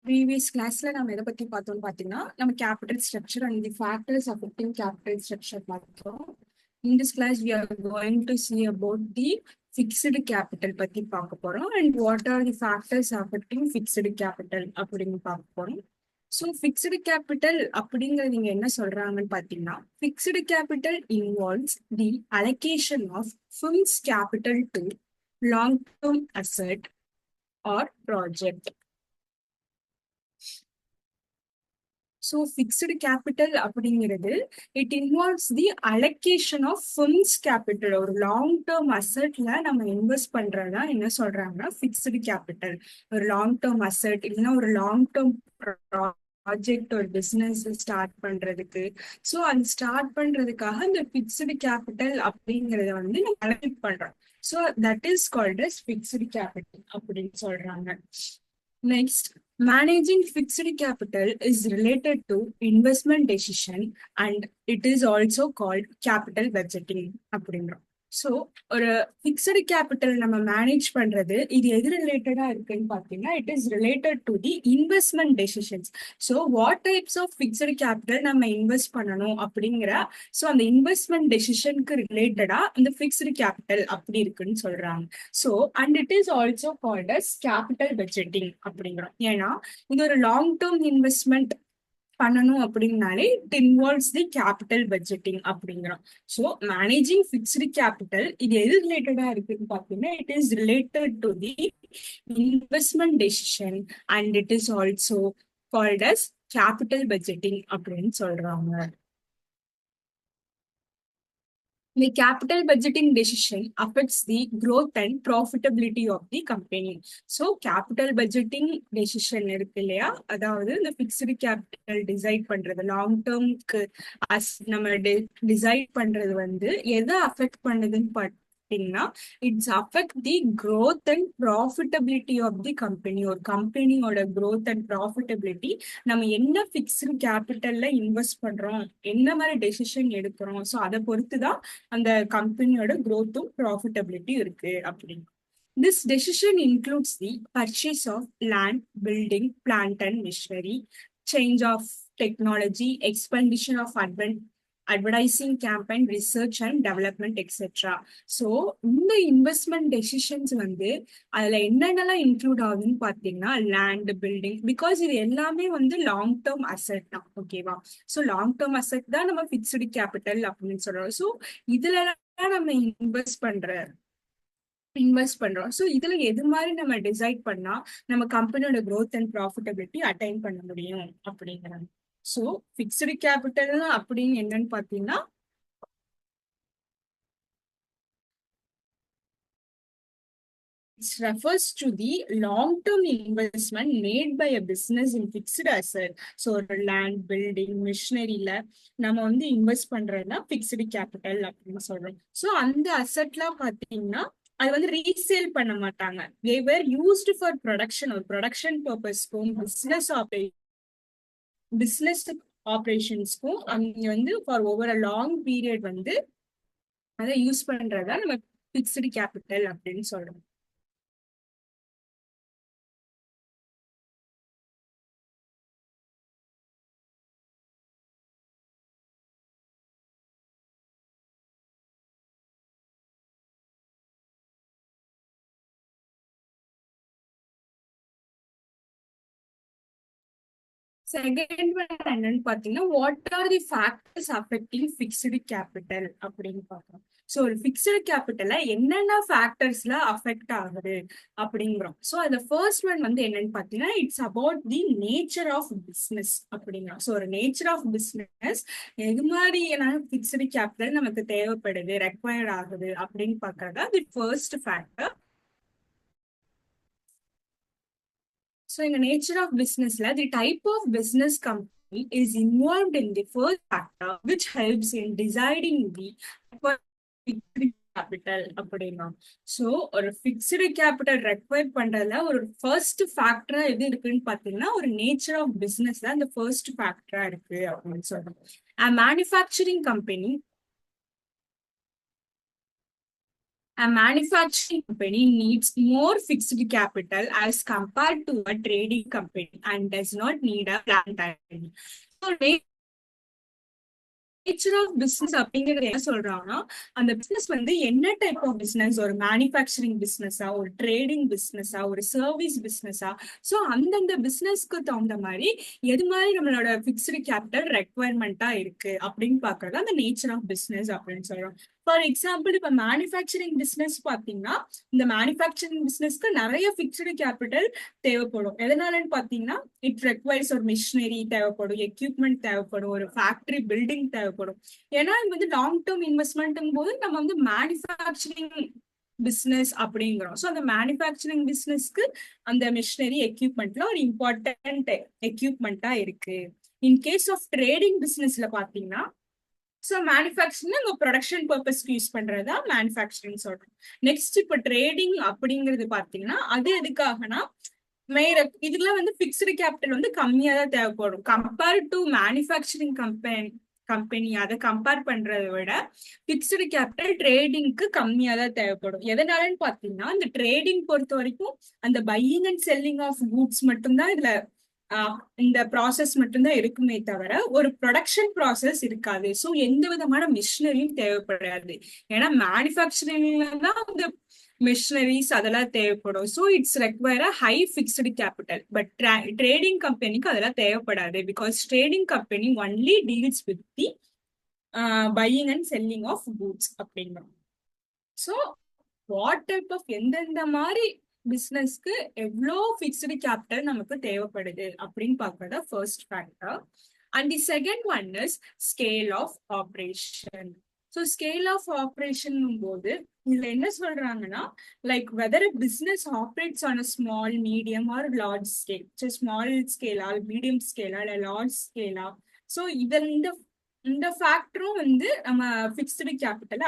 Previous கிளாஸ்ல நம்ம எதை பத்தி பார்த்தோம்னு பார்த்தீங்கன்னா நம்ம capital structure and the factors affecting capital structure பார்த்தோம். In this class we are going to see about the fixed capital பத்தி பார்க்க போறோம் and what are the factors affecting fixed capital அப்படின்னு பார்க்க போறோம். ஸோ ஃபிக்ஸ்டு கேபிட்டல் அப்படிங்கிறது நீங்க என்ன சொல்றாங்கன்னு பார்த்தீங்கன்னா fixed capital involves the allocation of funds capital to long term asset or project. So fixed capital அப்படிங்கிறது it involves the allocation of funds capital. ஒரு லாங் டேர்ம் அசெட்ல நம்ம இன்வெஸ்ட் பண்றதா என்ன சொல்றாங்கன்னா ஃபிக்ஸ்டு கேபிட்டல். ஒரு லாங் டேர்ம் அசெட் இல்லைன்னா ஒரு லாங் டேர்ம் ப்ராஜெக்ட் ஒரு பிசினஸ் ஸ்டார்ட் பண்றதுக்கு, ஸோ அது ஸ்டார்ட் பண்றதுக்காக இந்த ஃபிக்ஸ்டு கேபிட்டல் அப்படிங்கறத வந்து நம்ம அலோகேட் பண்றோம். So that is called as fixed capital அப்படின்னு சொல்றாங்க. Next, managing fixed capital is related to investment decision and it is also called capital budgeting அப்படிங்கிறோம். ஸோ ஒரு ஃபிக்ஸ்டு கேபிட்டல் நம்ம மேனேஜ் பண்றது இது எது ரிலேட்டடா இருக்குன்னு பார்த்தீங்கன்னா it is related to the investment decisions. So what types of fixed capital நம்ம இன்வெஸ்ட் பண்ணணும் அப்படிங்கிற ஸோ அந்த இன்வெஸ்ட்மெண்ட் டெசிஷனுக்கு ரிலேட்டடா இந்த ஃபிக்ஸ்டு கேபிட்டல் அப்படி இருக்குன்னு சொல்றாங்க. So and it is also called as capital budgeting அப்படிங்கிறோம். ஏன்னா இது ஒரு லாங் டேர்ம் இன்வெஸ்ட்மெண்ட் பண்ணணும் அப்படின்னாலே it involves the capital budgeting அப்படிங்கிறோம். ஸோ மேனேஜிங் ஃபிக்ஸ்டு கேபிட்டல் இது எது ரிலேட்டடா இருக்குன்னு பார்த்தீங்கன்னா it is related to the investment decision and it is also called as capital budgeting அப்படின்னு சொல்றாங்க. The capital budgeting decision affects the growth and profitability of the company. So capital budgeting decision இருக்கு இல்லையா, அதாவது இந்த fixed capital decide பண்றது long டேர்ம்க்கு நம்ம decide பண்றது வந்து எதை அஃபெக்ட் பண்ணுதுன்னு பார்த்தீங்கன்னா it's affect the growth and profitability of the company. ஒரு கம்பெனியோட growth and profitability நம்ம என்ன ஃபிக்ஸ்டு கேபிட்டல்ல இன்வெஸ்ட் பண்றோம், என்ன மாதிரி டெசிஷன் எடுக்கிறோம், ஸோ அதை பொறுத்து தான் அந்த கம்பெனியோட growth-உம் ப்ராஃபிட்டபிலிட்டி இருக்கு அப்படின்னு. This decision includes the purchase of land, building, plant and machinery, change of technology, expenditure of advertising campaign, research and development, etc. So இந்த இன்வெஸ்ட்மெண்ட் டெசிஷன்ஸ் வந்து அதுல என்னென்னலாம் இன்க்ளூட் ஆகுதுன்னு பார்த்தீங்கன்னா லேண்ட், பில்டிங், பிகாஸ் இது எல்லாமே வந்து லாங் டேர்ம் அசெட் தான். ஓகேவா? ஸோ லாங் டேர்ம் அசெட் தான் நம்ம ஃபிக்ஸ்டு கேபிட்டல் அப்படின்னு சொல்றோம். ஸோ இதுல நம்ம இன்வெஸ்ட் பண்றோம். ஸோ இதுல எது மாதிரி நம்ம டிசைட் பண்ணா நம்ம கம்பெனியோட growth அண்ட் ப்ராஃபிட்டபிலிட்டி அட்டைன் பண்ண முடியும் அப்படிங்கிறாங்க. ஸோ ஃபிக்ஸ்டு கேபிட்டல் அப்படின்னு என்னன்னு பார்த்தீங்கன்னா it refers to the long-term investment made by a business in fixed asset. So land, building, machineryல நம்ம வந்து இன்வெஸ்ட் பண்றதுனா ஃபிக்ஸ்டு கேபிட்டல் அப்படின்னு சொல்றோம். ஸோ அந்த அசெட்லாம் பார்த்தீங்கன்னா அது வந்து ரீசேல் பண்ண மாட்டாங்க. they were used for production or production purpose-க்கும் பிசினஸ் ஆப்ரேஷன்ஸ்க்கும் அங்க வந்து for over a long period வந்து அதை யூஸ் பண்றதா நம்ம ஃபிக்ஸ்டு கேபிட்டல் அப்படின்னு சொல்றோம். செகண்ட் ஒன் என்னன்னு பாத்தீங்கன்னா what are the factors affecting fixed capital அப்படின்னு பார்க்கணும். ஸோ ஒரு ஃபிக்ஸ்டு கேபிட்டல என்னென்ன ஃபேக்டர்ஸ்ல அஃபெக்ட் ஆகுது அப்படிங்கிறோம். ஸோ அதுல ஃபர்ஸ்ட் ஒன் வந்து என்னன்னு பாத்தீங்கன்னா it's about the nature of business அப்படிங்கிறோம். ஸோ ஒரு நேச்சர் ஆஃப் பிஸ்னஸ் எது மாதிரியான ஃபிக்ஸ்டு கேபிட்டல் நமக்கு தேவைப்படுது, ரெக்வயர்ட் ஆகுது அப்படின்னு பாக்குறதா the first factor. So in the nature of business, the type of business company is involved in the first factor, which helps in deciding the fixed capital அப்படின்னா. So ஒரு fixed capital require பண்றதுல ஒரு first ஃபேக்டரா எது இருக்குன்னு பார்த்தீங்கன்னா ஒரு nature of business தான் இந்த ஃபர்ஸ்ட் ஃபேக்டரா இருக்கு அப்படின்னு சொல்றோம். Manufacturing company A manufacturing company needs more fixed capital as compared to a trading company and does not need a plant. So nature of business அப்படிங்கறது என்ன சொல்றாங்கன்னா, அந்த பிசினஸ் வந்து என்ன டைப் ஆஃப் பிசினஸ், ஒரு மேனுஃபேக்சரிங் பிசினஸா, ஒரு ட்ரேடிங் பிசினஸா, ஒரு சர்வீஸ் பிசினஸா, சோ அந்தந்த பிசினஸ்க்கு தகுந்த மாதிரி எது மாதிரி நம்மளோட பிக்ஸ்டு கேபிட்டல் ரெக்குவயர்மெண்டா இருக்கு அப்படின்னு பாக்குறது அந்த நேச்சர் ஆஃப் பிசினஸ் அப்படின்னு சொல்றோம். ஃபார் எக்ஸாம்பிள், இப்ப மேனுஃபேக்சரிங் பிசினஸ் பாத்தீங்கன்னா, இந்த மேனுஃபேக்சரிங் பிசினஸ்க்கு நிறைய பிக்ஸ்டு கேபிட்டல் தேவைப்படும். எதனாலன்னு பாத்தீங்கன்னா, இட் ரெக்வயர்ஸ் ஒரு மிஷினரி தேவைப்படும், எக்யூப்மெண்ட் தேவைப்படும், ஒரு ஃபேக்டரி பில்டிங் தேவைப்படும். ஏன்னா இது வந்து லாங் டேர்ம் இன்வெஸ்ட்மெண்ட் போது நம்ம வந்து மேனுஃபேக்சரிங் பிசினஸ் அப்படிங்கிறோம். ஸோ அந்த மேனுஃபேக்சரிங் பிசினஸ்க்கு அந்த மிஷினரி எக்யூப்மெண்ட்ல ஒரு இம்பார்ட்டன்ட் எக்யூப்மெண்டா இருக்கு. இன் கேஸ் ஆஃப் ட்ரேடிங் பிசினஸ்ல பாத்தீங்கன்னா, ஸோ மேனுஃபேக்சரிங் உங்க ப்ரொடக்ஷன் பர்பஸ்க்கு யூஸ் பண்றதா மேனுஃபேக்சரிங் சொல்றோம். நெக்ஸ்ட் இப்ப ட்ரேடிங் அப்படிங்கிறது பாத்தீங்கன்னா, அது எதுக்காகனா இதுல வந்து பிக்ஸ்டு கேபிட்டல் வந்து கம்மியா தான் தேவைப்படும். கம்பேர் டு மேனுஃபேக்சரிங் கம்பெனி அதை கம்பேர் பண்றதை விட பிக்ஸ்டு கேபிட்டல் ட்ரேடிங்க்கு கம்மியா தான் தேவைப்படும். எதனாலன்னு பாத்தீங்கன்னா, இந்த ட்ரேடிங் பொறுத்த வரைக்கும் அந்த buying and selling of goods மட்டும்தான் இதுல இந்த ப்ராசஸ் மட்டும்தான் இருக்குமே தவிர ஒரு ப்ரொடக்ஷன் ப்ராசஸ் இருக்காது. ஸோ எந்த விதமான மிஷினரியும் தேவைப்படாது. ஏன்னா மேனுஃபேக்சரிங்ல தான் இந்த மிஷினரிஸ் அதெல்லாம் தேவைப்படும். So it's require high fixed capital. But trading கம்பெனிக்கு அதெல்லாம் தேவைப்படாது. Because trading company only deals with the buying and selling of goods அப்படிங்கிறோம். ஸோ வாட் டைப் ஆஃப் எந்தெந்த மாதிரி பிசினஸ்க்கு எவ்வளோ ஃபிக்ஸ்டு கேபிட்டல் நமக்கு தேவைப்படுது அப்படின்னு பார்க்கறதா first factor. And the second one is scale of operation. So scale of operation போது இதுல என்ன சொல்றாங்கன்னா, like whether a business operates on a small, medium or large scale. So small scale ah, medium ஸ்கேலா, இல்ல large ஸ்கேலா, so இந்த ஃபேக்டரும் வந்து நம்ம fixed கேபிட்டல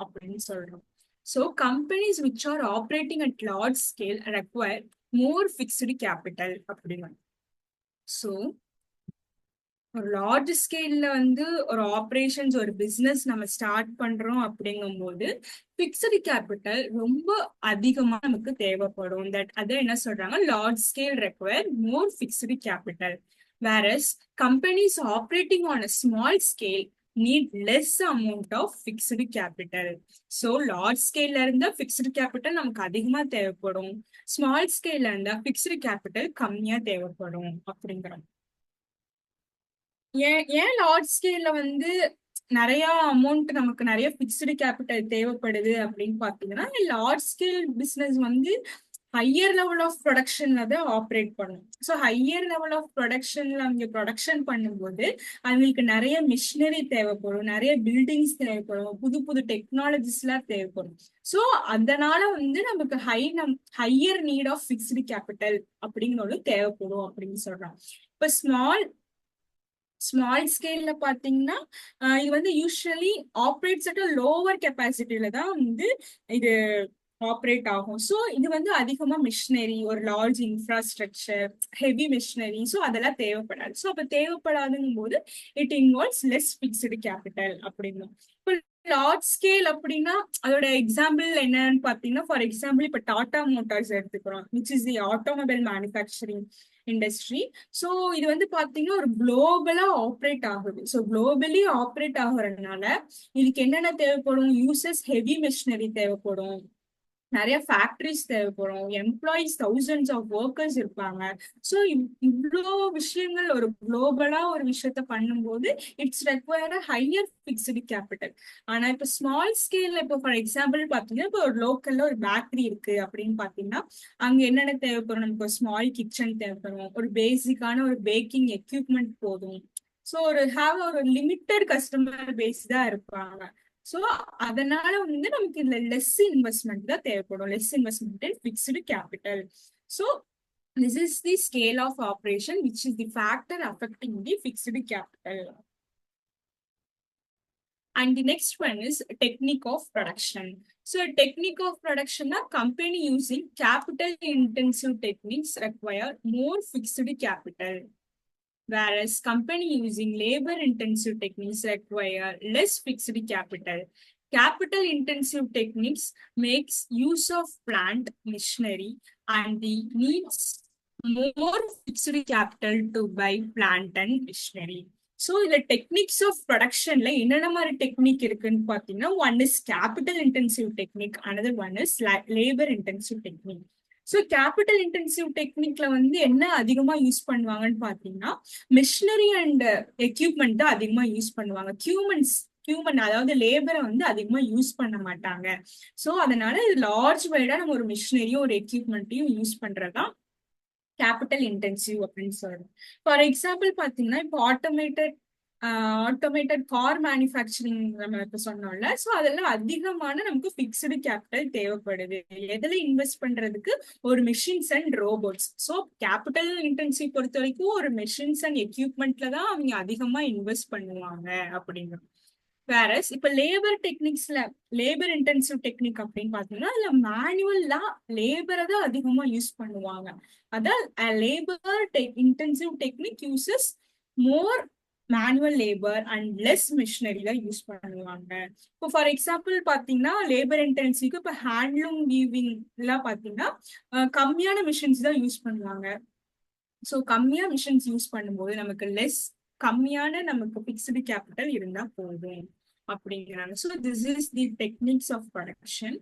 அப்படின்னு சொல்றோம். So companies which are operating at large scale require more fixed capital அப்படின்னா. So ஒரு large ஸ்கேல்ல வந்து ஒரு ஆப்ரேஷன்ஸ், ஒரு பிசினஸ் நம்ம ஸ்டார்ட் பண்றோம் அப்படிங்கும் போது பிக்ஸ்டு கேபிட்டல் ரொம்ப அதிகமா நமக்கு தேவைப்படும். தட் அதை என்ன சொல்றாங்க, large scale require more fixed capital. whereas companies operating on a small scale need less amount of fixed capital. So large scale இருந்தா fixed capital நமக்கு அதிகமா தேவைப்படும், small scale இருந்தா fixed capital கம்மியா தேவைப்படும் அப்படிங்கிறோம். ஏன் லார்ஜ் ஸ்கேல்ல வந்து நிறைய அமௌண்ட் நமக்கு நிறைய பிக்ஸ்டு கேபிட்டல் தேவைப்படுது அப்படின்னு பாத்தீங்கன்னா, லார்ஜ் ஸ்கேல் பிசினஸ் வந்து ஹையர் லெவல் ஆஃப் ப்ரொடக்ஷன்ல தான் ஆப்ரேட் பண்ணும். ஸோ ஹையர் லெவல் ஆஃப் ப்ரொடக்ஷன்ல அவங்க ப்ரொடக்ஷன் பண்ணும்போது அவங்களுக்கு நிறைய மிஷினரி தேவைப்படும், நிறைய பில்டிங்ஸ் தேவைப்படும், புது புது டெக்னாலஜிஸ் எல்லாம் தேவைப்படும். ஸோ அதனால வந்து நமக்கு higher need of fixed capital அப்படிங்கிறது தேவைப்படும் அப்படின்னு சொல்றாங்க. இப்ப ஸ்மால் ஸ்கேல்ல பாத்தீங்கன்னா, இது வந்து யூஸ்வலி ஆப்ரேட்ஸ் அட் லோவர் கெப்பாசிட்டியில தான் வந்து இது ஆப்ரேட் ஆகும். ஸோ இது வந்து அதிகமா மிஷினரி, ஒரு large infrastructure, heavy machinery, so அதெல்லாம் தேவைப்படாது. ஸோ அப்ப தேவைப்படாதுங்கும் போது it involves less fixed capital அப்படின்னு. இப்போ லார்ஜ் ஸ்கேல் அப்படின்னா அதோட எக்ஸாம்பிள் என்னன்னு பாத்தீங்கன்னா, ஃபார் எக்ஸாம்பிள் இப்ப டாடா மோட்டார்ஸ் எடுத்துக்கிறோம், which is the automobile manufacturing industry. So இது வந்து பாத்தீங்கன்னா ஒரு குளோபலா ஆப்ரேட் ஆகுது. ஸோ குளோபலி ஆப்ரேட் ஆகுறதுனால இதுக்கு என்னென்ன தேவைப்படும், யூசஸ் ஹெவி மிஷினரி தேவைப்படும், நிறைய ஃபேக்டரிஸ் தேவைப்படும், எம்ப்ளாயிஸ் தௌசண்ட்ஸ் ஆஃப் ஒர்க்கர்ஸ் இருப்பாங்க. ஸோ இவ்வளோ விஷயங்கள் ஒரு குளோபலா ஒரு விஷயத்த பண்ணும்போது it's require higher fixed capital. ஆனா இப்போ ஸ்மால் ஸ்கேல்ல இப்போ ஃபார் எக்ஸாம்பிள் பாத்தீங்கன்னா, இப்போ ஒரு லோக்கல்ல ஒரு பேக்கரி இருக்கு அப்படின்னு பாத்தீங்கன்னா, அங்க என்னென்ன தேவைப்படும், நமக்கு ஒரு ஸ்மால் கிச்சன் தேவைப்படும், ஒரு பேசிக்கான ஒரு பேக்கிங் எக்யூப்மெண்ட் போதும். ஸோ ஒரு லிமிட்டட் கஸ்டமர் பேஸ் தான் இருப்பாங்க. ஸோ அதனால வந்து நமக்கு இதுல லெஸ் இன்வெஸ்ட்மெண்ட் தான் தேவைப்படும், less investment in fixed capital. So this is the scale of operation which is the factor affecting the fixed capital. And the next one is technique of production. So technique of production, a company using capital intensive techniques require more fixed capital, whereas company using labor intensive techniques require less fixed capital. Capital intensive techniques makes use of plant machinery and the needs more fixed capital to buy plant and machinery. So இதுல techniques of ப்ரொடக்ஷன்ல என்னென்ன மாதிரி technique இருக்குன்னு பாத்தீங்கன்னா, one is capital intensive technique, another one is labour intensive technique. So capital intensive டெக்னிக்ல வந்து என்ன அதிகமா யூஸ் பண்ணுவாங்கன்னு பாத்தீங்கன்னா, மிஷினரி அண்ட் எக்யூப்மெண்ட் தான் அதிகமா யூஸ் பண்ணுவாங்க. ஹியூமன் அதாவது லேபரை வந்து அதிகமா யூஸ் பண்ண மாட்டாங்க. ஸோ அதனால இது லார்ஜ் வைடா நம்ம ஒரு மிஷினரியும் ஒரு எக்யூப்மெண்ட்டையும் யூஸ் பண்றதுதான் கேபிட்டல் இன்டென்சிவ் அப்படின்னு சொல்றோம். ஃபார் எக்ஸாம்பிள் பாத்தீங்கன்னா, இப்போ ஆட்டோமேட்டட் கார் மேனுஃபேக்சரிங் நம்ம இப்ப சொன்னோம்ல, ஸோ அதெல்லாம் அதிகமான நமக்கு பிக்ஸ்டு கேபிட்டல் தேவைப்படுது. எதுல இன்வெஸ்ட் பண்றதுக்கு? ஒரு machines and robots. So capital intensive பொறுத்த வரைக்கும் ஒரு மிஷின்ஸ் அண்ட் எக்யூப்மெண்ட்ல தான் அவங்க அதிகமா இன்வெஸ்ட் பண்ணுவாங்க அப்படிங்கிறோம். வேறஸ் இப்ப லேபர் இன்டென்சிவ் டெக்னிக் அப்படின்னு பாத்தீங்கன்னா, அதுல மேனுவல்லா லேபரை தான் அதிகமா யூஸ் பண்ணுவாங்க. அதான் labour intensive technique uses more manual labour and less machinery தான் யூஸ் பண்ணுவாங்க. இப்போ ஃபார் எக்ஸாம்பிள் பாத்தீங்கன்னா, லேபர் இன்டென்சிவ்க்கு இப்போ ஹேண்ட்லூம் வீவிங் எல்லாம் பாத்தீங்கன்னா கம்மியான மிஷின்ஸ் தான் யூஸ் பண்ணுவாங்க. ஸோ கம்மியா மிஷின்ஸ் யூஸ் பண்ணும்போது கம்மியான நமக்கு பிக்ஸ்டு கேபிட்டல் இருந்தா போதும் அப்படிங்கிறாங்க. So this is the techniques of production.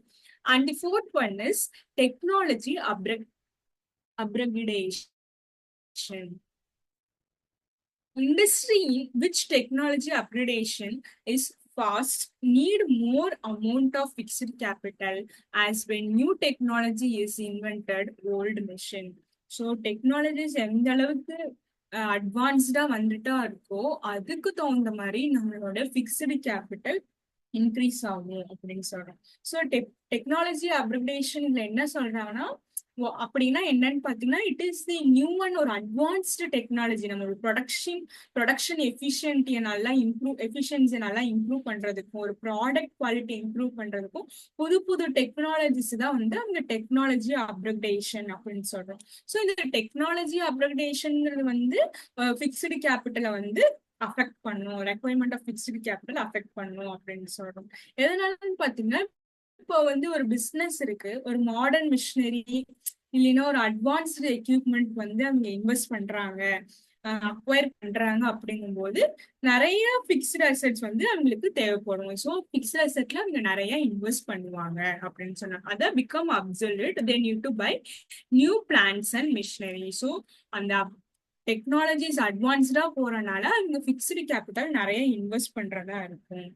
And the fourth one is technology upgradation. Industry in which technology upgradation is fast need more amount of fixed capital as when new technology is invented old machine. So technologies எந்த அளவுக்கு அட்வான்ஸ்டா வந்துட்டா இருக்கோ அதுக்கு தகுந்த மாதிரி நம்மளோட fixed capital increase ஆகும் அப்படின்னு சொல்றோம். ஸோ டெக்னாலஜி அப்கிரேடேஷன்ல என்ன சொல்றாங்கன்னா, அப்படின்னா என்னன்னு பாத்தீங்கன்னா, it is the new one, ஒரு அட்வான்ஸ்டு டெக்னாலஜி நம்மளோட ப்ரொடக்ஷன் எஃபிஷியன்சியை நல்லா இம்ப்ரூவ் பண்றதுக்கும் ஒரு ப்ராடக்ட் குவாலிட்டி இம்ப்ரூவ் பண்றதுக்கும் புது புது டெக்னாலஜிஸ் தான் வந்து அந்த டெக்னாலஜி அப்கிரேடேஷன் அப்படின்னு சொல்றோம். ஸோ இந்த டெக்னாலஜி அப்கிரேடேஷன்ங்கிறது வந்து பிக்ஸ்டு கேபிட்டலை வந்து அஃபெக்ட் பண்ணும், requirement of fixed capital affect பண்ணும் அப்படின்னு சொல்றோம். எதனாலன்னு பாத்தீங்கன்னா, இப்போ வந்து ஒரு பிசினஸ் இருக்கு, ஒரு மாடர்ன் மிஷினரி இல்லைன்னா ஒரு அட்வான்ஸ்டு எக்யூப்மெண்ட் வந்து அவங்க இன்வெஸ்ட் பண்றாங்க, அக்வயர் பண்றாங்க அப்படிங்கும்போது நிறைய பிக்ஸ்டு அசெட்ஸ் வந்து அவங்களுக்கு தேவைப்படும். ஸோ பிக்ஸ்டு அசெட்ல அவங்க நிறைய இன்வெஸ்ட் பண்ணுவாங்க அப்படின்னு சொன்னாங்க. அதை become obsolete, they need to buy new plants and machinery. So அந்த டெக்னாலஜிஸ் அட்வான்ஸ்டா போறனால அவங்க பிக்ஸ்டு கேபிட்டல் நிறைய இன்வெஸ்ட் பண்றதா இருக்கும்.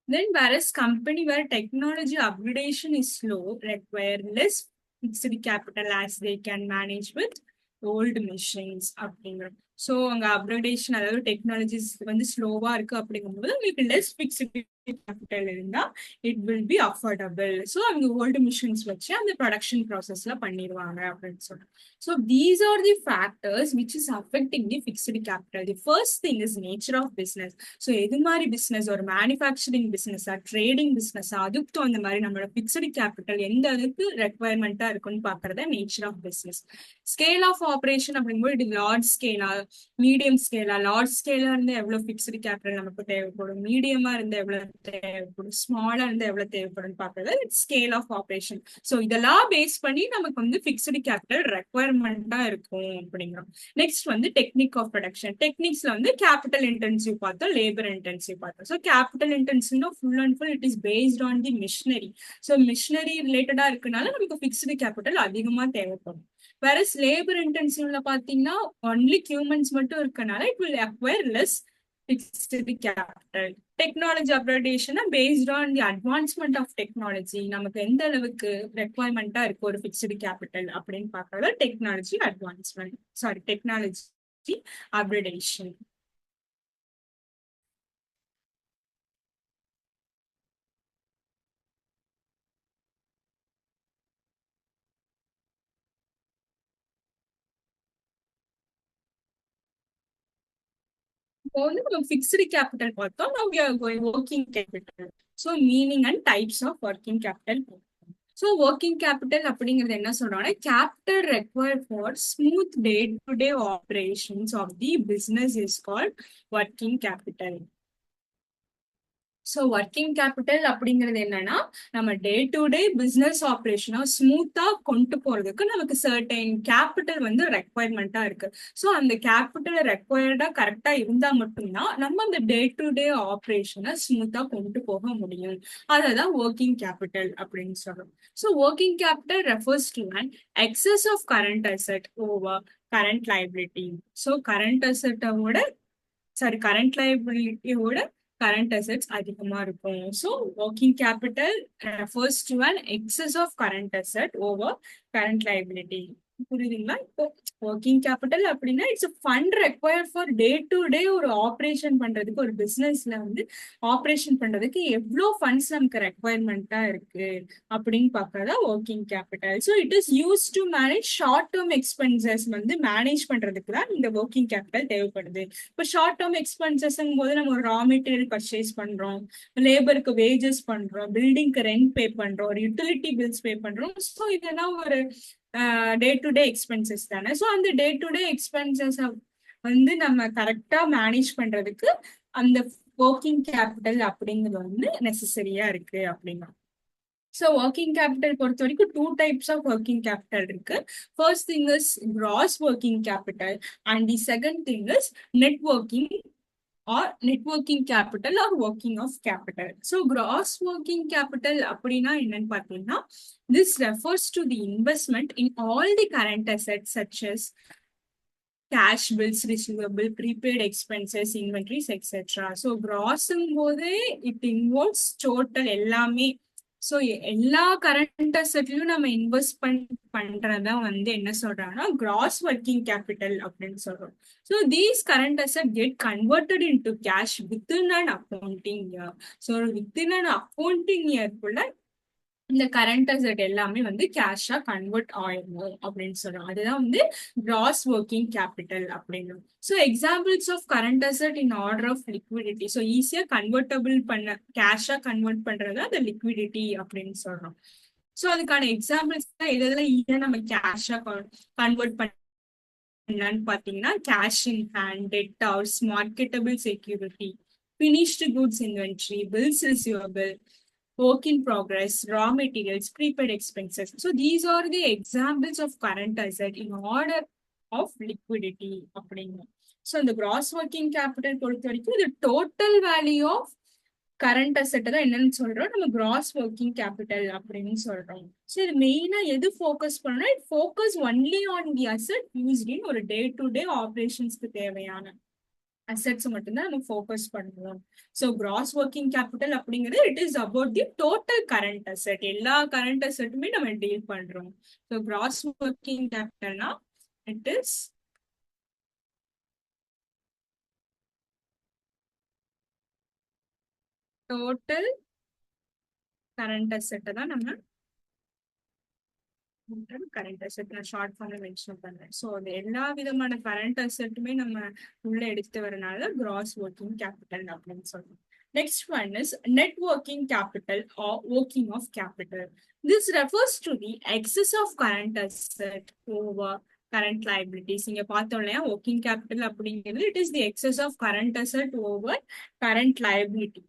Then whereas company where technology upgradation is slow require less fixed capital as they can manage with old machines அப்படிங்கிறோம். So அங்க upgradation அதாவது டெக்னாலஜிஸ் வந்து ஸ்லோவா இருக்கு அப்படிங்கும்போது உங்களுக்கு லெஸ் பிக்ஸ்டு கேபிட்டல் இருந்தா it will be affordable. So அவங்க ஓல்டு மிஷின்ஸ் வச்சு அந்த ப்ரொடக்ஷன் ப்ராசஸ்ல பண்ணிடுவாங்க அப்படின்னு சொல்றோம். So these are the factors which is affecting the fixed capital. The first thing is nature of business. So எது மாதிரி பிசினஸ், ஒரு மேனுஃபேக்சரிங் பிசினஸா ட்ரேடிங் பிசினஸா, அதுக்கு தகுந்த மாதிரி நம்மளோட ஃபிக்ஸ்டு கேபிட்டல் எந்த அளவுக்கு ரெக்வயர்மெண்டா இருக்குன்னு பாக்குறத nature of business. Scale of operation அப்படிங்கும்போது இது லார்ஜ் ஸ்கேலா மீடியம் ஸ்கேலா, லார்ஜ் ஸ்கேலா இருந்து எவ்வளவு பிக்ஸ்டு கேபிட்டல் நமக்கு தேவைப்படும், மீடியமா இருந்து எவ்வளவு தேவைப்படும், ஸ்மாலா இருந்து எவ்வளவு தேவைப்படும் பாக்குறது ஸ்கேல் ஆஃப் ஆப்ரேஷன். ஸோ இதெல்லாம் பேஸ் பண்ணி நமக்கு வந்து பிக்ஸ்டு கேபிட்டல் ரெக்வயர்மெண்டா இருக்கும் அப்படிங்கிறோம். நெக்ஸ்ட் வந்து டெக்னிக் ஆஃப் ப்ரொடக்ஷன். டெக்னிக்ஸ்ல வந்து கேபிட்டல் இன்டென்சிவ் பார்த்தோம், லேபர் இன்டென்சிவ் பார்த்தோம். ஸோ கேபிட்டல் இன்டென்சிவ்னா full and full it is based on the machinery. So machinery ரிலேட்டடா இருக்கனால நமக்கு பிக்ஸ்டு கேபிட்டல் அதிகமா தேவைப்படும். whereas லேபர் இன்டென்சிவ்ல பாத்தீங்கன்னா ஒன்லி ஹியூமன்ஸ் மட்டும் இருக்கனால it will acquire less fixed capital. Technology upgradation based on the advancement of technology நமக்கு எந்த அளவுக்கு ரெக்வயர்மெண்டா இருக்கு ஒரு பிக்ஸ்டு கேபிட்டல் அப்படின்னு பாக்குறது டெக்னாலஜி அப்கிரேடேஷன். இப்போ வந்து நம்ம ஃபிக்ஸ்டு கேபிட்டல் பார்த்தோம், now we are going working capital. So meaning and types of working capital. So working capital அப்படிங்கிறது என்ன சொல்றாங்கன்னா capital required for smooth day to day operations of the business is called working capital. So working capital அப்படிங்கிறது என்னன்னா நம்ம டே to day business ஆப்ரேஷனா ஸ்மூத்தா கொண்டு போறதுக்கு நமக்கு சர்டைன் கேபிட்டல் வந்து ரெக்வயர்மெண்டா இருக்கு. ஸோ அந்த கேபிட்டல் ரெக்வயர்டா கரெக்டா இருந்தா மட்டும்தான் நம்ம அந்த டே டு டே ஆப்ரேஷனை ஸ்மூத்தா கொண்டு போக முடியும். அததான் ஒர்க்கிங் கேபிட்டல் அப்படின்னு சொல்றோம். So working capital refers to an excess of current asset over current liability. So current அசெட்டோட கரண்ட் லைபிலிட்டியோட கரண்ட் அசெட்ஸ் அதிகமா இருக்கும். So working capital refers to an excess of current asset over current liability. புரியுதுங்களா? இப்போ working capital அப்படின்னா it's fund required for day to day ஒரு operation பண்றதுக்கு, ஒரு பிசினஸ்ல வந்து ஆப்ரேஷன் பண்றதுக்கு எவ்வளோ ஃபண்ட்ஸ் நமக்கு ரெக்வயர்மெண்டா இருக்கு அப்படின்னு பார்க்கறதா working capital. So it is use to manage short term expenses வந்து மேனேஜ் பண்றதுக்கு தான் இந்த ஒர்க்கிங் கேபிட்டல் தேவைப்படுது. இப்போ ஷார்ட் டேர்ம் எக்ஸ்பென்சஸ்ங்கும் போது நம்ம ஒரு ரா மெட்டீரியல் பர்ச்சேஸ் பண்றோம், லேபருக்கு வேஜஸ் பண்றோம், பில்டிங்க்கு ரெண்ட் பே பண்றோம், ஒரு யூட்டிலிட்டி பில்ஸ் பே பண்றோம். ஸோ இதெல்லாம் ஒரு டே டு டே எக்ஸ்பென்சஸ் தானே. ஸோ அந்த டே டு டே எக்ஸ்பென்சஸ் வந்து நம்ம கரெக்டா மேனேஜ் பண்றதுக்கு அந்த ஒர்க்கிங் கேபிட்டல் அப்படிங்கிறது வந்து நெசசரியா இருக்கு அப்படின்னா. ஸோ ஒர்க்கிங் கேபிட்டல் பொறுத்த வரைக்கும் two types of working capital இருக்கு. First thing is gross working capital and the second thing is net working or net working capital or working of capital. So gross working capital அப்படின்னா என்னன்னு பார்த்தீங்கன்னா this refers to the investment in all the current assets such as cash, bills, receivable, prepaid expenses, inventories, etc. So grossing போதே it involves total எல்லாமே. So எல்லா current அசெட்லயும் நம்ம invest பண்றதா வந்து என்ன சொல்றாங்கன்னா கிராஸ் ஒர்க்கிங் கேபிட்டல் அப்படின்னு சொல்றோம். So these current asset get converted into cash within an accounting year. So within an accounting இயர்க்குள்ள இந்த கரண்ட் அசெட் எல்லாமே வந்து கேஷா கன்வெர்ட் ஆயிடும் அப்படின்னு சொல்றோம். அதுதான் வந்து கிராஸ் ஒர்க்கிங் கேபிட்டல் அப்படின்னு. So examples of current asset in order of liquidity. So ஈஸியா கன்வெர்டபிள் பண்ண கேஷா கன்வெர்ட் பண்றது அந்த லிக்விடிட்டி அப்படின்னு சொல்றோம். ஸோ அதுக்கான எக்ஸாம்பிள்ஸ் தான் இதெல்லாம் ஈஸியா நம்ம கேஷா கன்வெர்ட் பண்ணலான்னு பாத்தீங்கன்னா cash in hand, debtors, marketable security, finished goods inventory, bills receivable, work in progress, raw materials, prepaid expenses. So these are the examples of current asset in order of liquidity அப்படிங்க. So இந்த gross working capital பொறுத்த வரைக்கும் இது total value of current asset தான் என்னன்னு சொல்றோம், நம்ம cross working capital அப்படின்னு சொல்றோம். ஸோ இது மெயினா எது ஃபோக்கஸ் பண்ணணும், it focus only on the asset used in ஒரு டே டு டே ஆப்ரேஷன்ஸ்க்கு தேவையான அசெட்ஸ் மட்டும்தான் நம்ம ஃபோக்கஸ் பண்ணுவோம். ஸோ கிராஸ் ஒர்க்கிங் கேபிட்டல் அப்படிங்கிறது it is about the total current asset, எல்லா கரண்ட் அசெட்டுமே நம்ம டீல் பண்றோம். ஸோ கிராஸ் ஒர்க்கிங் கேபிட்டல்னா இட் இஸ் டோட்டல் கரண்ட் அசெட்டை தான் நம்ம கரண்ட் அசெட் நான் ஷார்ட் ஃபார்ம்ல மென்ஷன் பண்றேன். ஸோ அது எல்லா விதமான கரண்ட் அசெட்டுமே நம்ம உள்ள எடுத்து வரனால கிராஸ் ஒர்க்கிங் கேபிட்டல் அப்படின்னு சொல்றோம். Next one is net working capital or working of capital. This refers to the excess of current asset over current liabilities. இங்க பார்த்தோம் இல்லையா ஒர்க்கிங் கேபிட்டல் அப்படிங்கிறது it is the excess of current asset over current liability.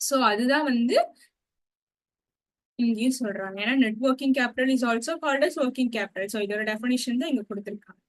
So அதுதான் வந்து இங்கேயும் சொல்றாங்க. ஏன்னா net working capital is also called as working capital. So இதோட டெஃபினிஷன் தான் இங்க கொடுத்துருக்காங்க.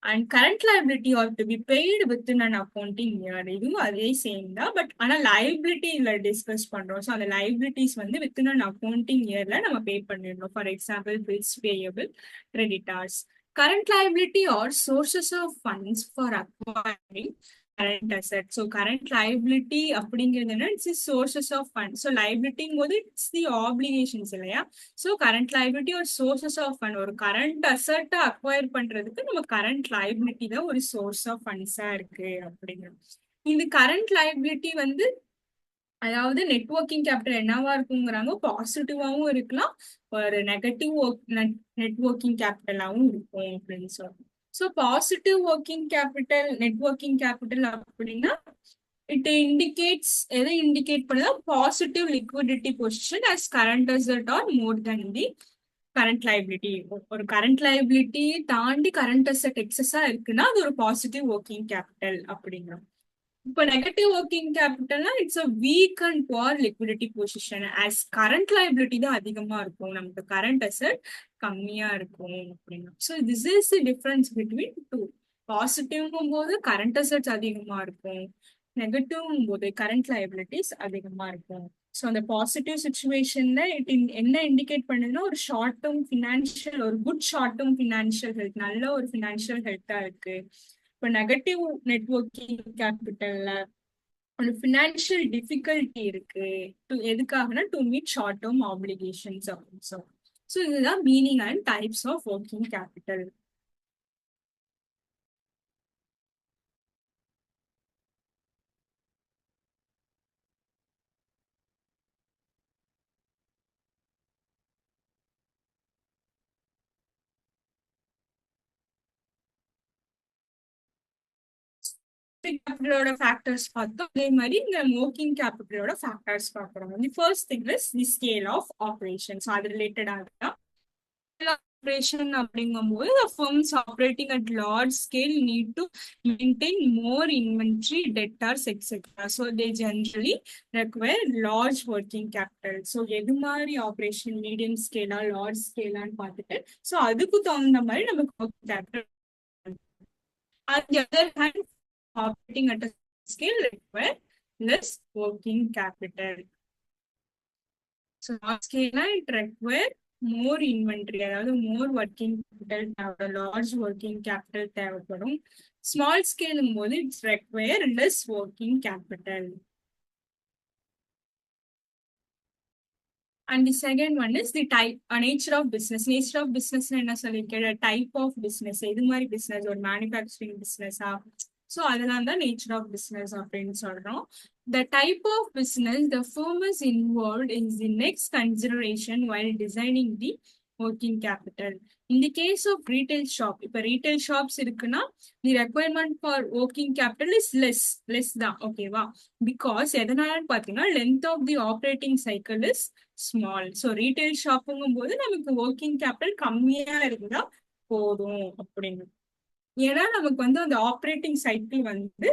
And current liability are to be paid within an accounting year. இதுவும் அதே சேம் தான், பட் ஆனால் லைபிலிட்டி இதுல டிஸ்கஸ் பண்றோம். ஸோ அந்த லைபிலிட்டிஸ் வந்து வித்தின் அன் அக்கௌண்டிங் இயர்ல நம்ம பே பண்ணிடணும். For example bills payable, creditors. Current liability are sources of funds for acquiring current asset. So current liability அப்படிங்கிறது என்ன, it's sources of fund. So லைபிலிட்டிங் போது இட்ஸ் தி ஆப்ளிகேஷன்ஸ் இல்லையா. So current liability ஒரு sources of fund. ஒரு current அசெட்டை acquire பண்றதுக்கு நம்ம கரண்ட் லைபிலிட்டி தான் ஒரு சோர்ஸ் ஆஃப் ஃபண்ட்ஸா இருக்கு அப்படிங்கிறது. இந்த கரண்ட் லைபிலிட்டி வந்து அதாவது நெட்வொர்க்கிங் கேபிட்டல் என்னவா இருக்குங்கிறாங்க, பாசிட்டிவாவும் இருக்கலாம், ஒரு நெகட்டிவ் நெட்வொர்க்கிங் கேபிட்டலாவும் இருக்கும் அப்படின்னு சொல்றோம். So positive working capital net working capital அப்படின்னா இட் இண்டிகேட்ஸ் எதை இண்டிகேட் பண்ணுதா positive liquidity position as current asset are more than the current liability. ஒரு கரண்ட் லைபிலிட்டி தாண்டி கரண்ட் அசெட் எக்ஸஸா இருக்குன்னா அது ஒரு பாசிட்டிவ் ஒர்க்கிங் கேபிட்டல் அப்படிங்கிறோம். இப்போ நெகட்டிவ் ஒர்க்கிங் கேபிட்டல்னா it's a weak and poor liquidity position. As current liability தான் அதிகமா இருக்கும், நமக்கு கரண்ட் அசெட் கம்மியா இருக்கும் அப்படின்னா. So this is the difference between two. பாசிட்டிவ்ங்கும் போது கரண்ட் அசெட்ஸ் அதிகமா இருக்கும், நெகட்டிவ்ங்கும் போது கரண்ட் லைபிலிட்டிஸ் அதிகமா இருக்கும். ஸோ அந்த பாசிட்டிவ் சுச்சுவேஷன்ல என்ன இண்டிகேட் பண்ணுதுன்னா ஒரு ஷார்ட் டேர்ம் ஃபினான்ஷியல், ஒரு good short term financial health, நல்ல ஒரு ஃபினான்ஷியல் ஹெல்த்தா இருக்கு. இப்போ நெகட்டிவ் நெட்வொர்க்கிங் கேபிட்டல்ல ஒரு ஃபினான்ஷியல் டிஃபிகல்ட்டி இருக்கு. எதுக்காகனா to meet short term applications அப்படின்னு சொல்லலாம். ஸோ இதுதான் meaning and types of working capital. கேபிட்டலோட ஃபேக்டர்ஸ் பார்த்தோம், அதே மாதிரி இந்த ஒர்க்கிங் கேபிட்டலோட ஃபேக்டர்ஸ் பார்க்குறோம். The first thing is the scale of operations. அது ரிலேட்டடாக தான் operation அப்படிங்கும்போது the firms operating at large scale need to maintain more inventory, debtors, etc. So they generally require large working capital. So எது மாதிரி operation medium scale ஆ large scale ஆன்னு பார்த்துட்டு so அதுக்கு தகுந்த மாதிரி நமக்கு working capital. On the other hand, operating at a scale require less working capital. So large scale it require more inventory, அதாவது more working capital தேவைப்படும், large working capital தேவைப்படும். Small scale போது it's require less working capital. And the second one is the type, nature of business. Nature of business என்ன சொல்லியிருக்கேன், type of business. இது மாதிரி business ஒரு manufacturing business ஆ, so அதெல்லாம் தான் நேச்சர் ஆஃப் பிஸ்னஸ் அப்படின்னு சொல்றோம். The type of business the firm is involved in the next consideration while designing the working capital. In the case of retail shop, இப்போ retail shops இருக்குன்னா the requirement for working capital is less தான், ஓகேவா? Because எதனாலன்னு பார்த்தீங்கன்னா length of the operating cycle is small. So retail ஷாப்புங்கும் போது நமக்கு working capital கம்மியா இருந்தா போதும் அப்படின்னு. ஏன்னா நமக்கு வந்து அந்த ஆப்ரேட்டிங் சைக்கிள் வந்து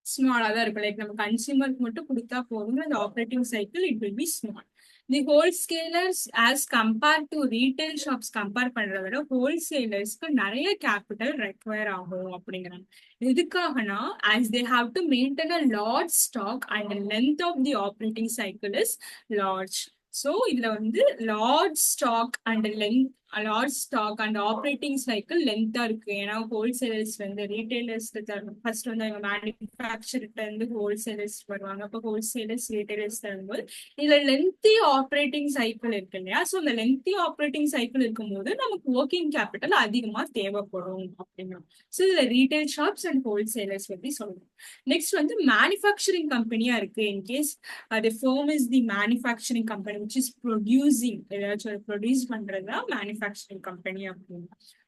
ஸ்மாலா தான் இருக்கும். லைக் நம்ம கன்சியூமருக்கு மட்டும் கொடுத்தா போதும், அந்த operating cycle it will be small. The wholesalers as compare to retail shops compare பண்றத விட ஹோல்சேலர்ஸ்க்கு நிறைய கேபிட்டல் ரெக்வயர் ஆகும் அப்படிங்கிறாங்க. எதுக்காகனா as they have to maintain a large stock and length of the operating cycle is large. So இதுல வந்து large stock and length, large stock and operating cycle லென்த்தா இருக்கு. ஏன்னா ஹோல்சேலர்ஸ் வந்து ரீட்டைலர்ஸ் ஃபர்ஸ்ட் வந்து அவங்க மேனுஃபேக்சர்கிட்ட இருந்து ஹோல்சேலர்ஸ் வருவாங்க, அப்போ ஹோல்சேலர்ஸ் ரீட்டைலர்ஸ் தரும்போது இதுல லென்த்தி ஆப்ரேட்டிங் சைக்கிள் இருக்கு இல்லையா? ஸோ இந்த லென்த்தி ஆப்ரேட்டிங் சைக்கிள் இருக்கும்போது நமக்கு ஒர்க்கிங் கேபிட்டல் அதிகமா தேவைப்படும் அப்படிங்கிறோம். ஸோ இதுல ரீட்டைல் ஷாப்ஸ் அண்ட் ஹோல்சேலர்ஸ் பத்தி சொல்றோம். நெக்ஸ்ட் வந்து மேனுஃபேக்சரிங் கம்பெனியா இருக்கு. In case the firm is the manufacturing company which is producing, ஏதாச்சும் ப்ரொடியூஸ் பண்றதா மேனுஃபேக்சரிங் கம்பெனி அப்படின்னு.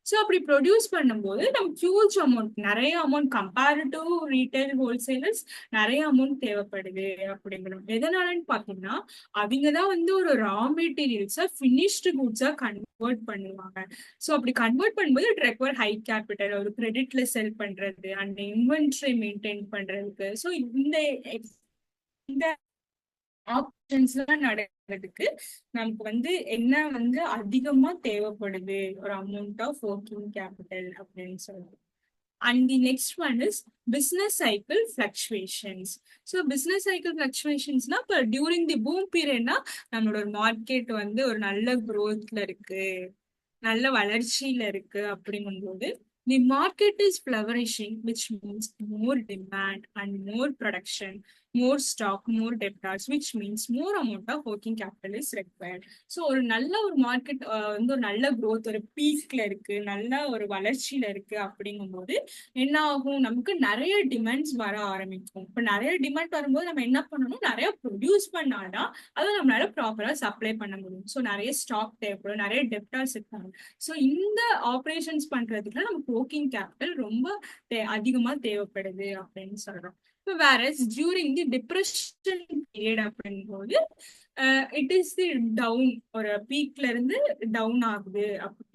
ஸோ அப்படி ப்ரொடியூஸ் பண்ணும்போது நமக்கு ஹியூஜ் அமௌண்ட், நிறைய amount compare to retail wholesalers நிறைய அமௌண்ட் தேவைப்படுது அப்படிங்கிறோம். எதனாலன்னு பார்த்தீங்கன்னா அவங்க தான் வந்து ஒரு ரா மெட்டீரியல்ஸை ஃபினிஷ்டு குட்ஸா கன்வெர்ட் பண்ணுவாங்க. ஸோ அப்படி கன்வெர்ட் பண்ணும்போது இட் ரெக்வயர் ஹை கேபிட்டல், ஒரு கிரெடிட்ல செல் பண்றது அண்ட் இன்வென்ட்ரி மெயின்டைன் பண்றதுக்கு. ஸோ இந்த ஆப்ஷன்ஸ் எல்லாம் நடக்கிறதுக்கு நமக்கு வந்து என்ன வந்து அதிகமா தேவைப்படுது, ஒரு அமௌண்ட் ஆஃப் ஒர்க்கிங் கேபிட்டல் அப்படின்னு சொல்லுவோம். And the next one is business cycle fluctuations. So business cycle ஃபிளக்சுவேஷன்ஸ்னா இப்போ டியூரிங் தி பூம் பீரியட்னா நம்மளோட ஒரு மார்க்கெட் வந்து ஒரு நல்ல குரோத்ல இருக்கு, நல்ல வளர்ச்சியில இருக்கு அப்படிங்கும்போது the market is flourishing, which means more demand and more production, more stock, more debtors, which means more amount of working capital is required. So ஒரு நல்ல ஒரு மார்க்கெட் வந்து ஒரு நல்ல growth, ஒரு பீக்ல இருக்கு, நல்ல ஒரு வளர்ச்சியில இருக்கு அப்படிங்கும்போது என்ன ஆகும், நமக்கு நிறைய டிமாண்ட்ஸ் வர ஆரம்பிக்கும். இப்ப நிறைய டிமாண்ட் வரும்போது நம்ம என்ன பண்ணணும், நிறைய ப்ரொடியூஸ் பண்ணாதான் அதை நம்மளால ப்ராப்பரா சப்ளை பண்ண முடியும். ஸோ நிறைய ஸ்டாக் தேவைப்படும், நிறைய டெப்டார்ஸ் இருக்காங்க. ஸோ இந்த ஆப்ரேஷன்ஸ் பண்றதுக்கு நமக்கு ஒர்க்கிங் கேபிட்டல் ரொம்ப அதிகமா தேவைப்படுது அப்படின்னு சொல்றோம். whereas during the depression period அப்படிங்கும்போது இட் இஸ் தி டவுன், ஒரு பீக்ல இருந்து டவுன் ஆகுது,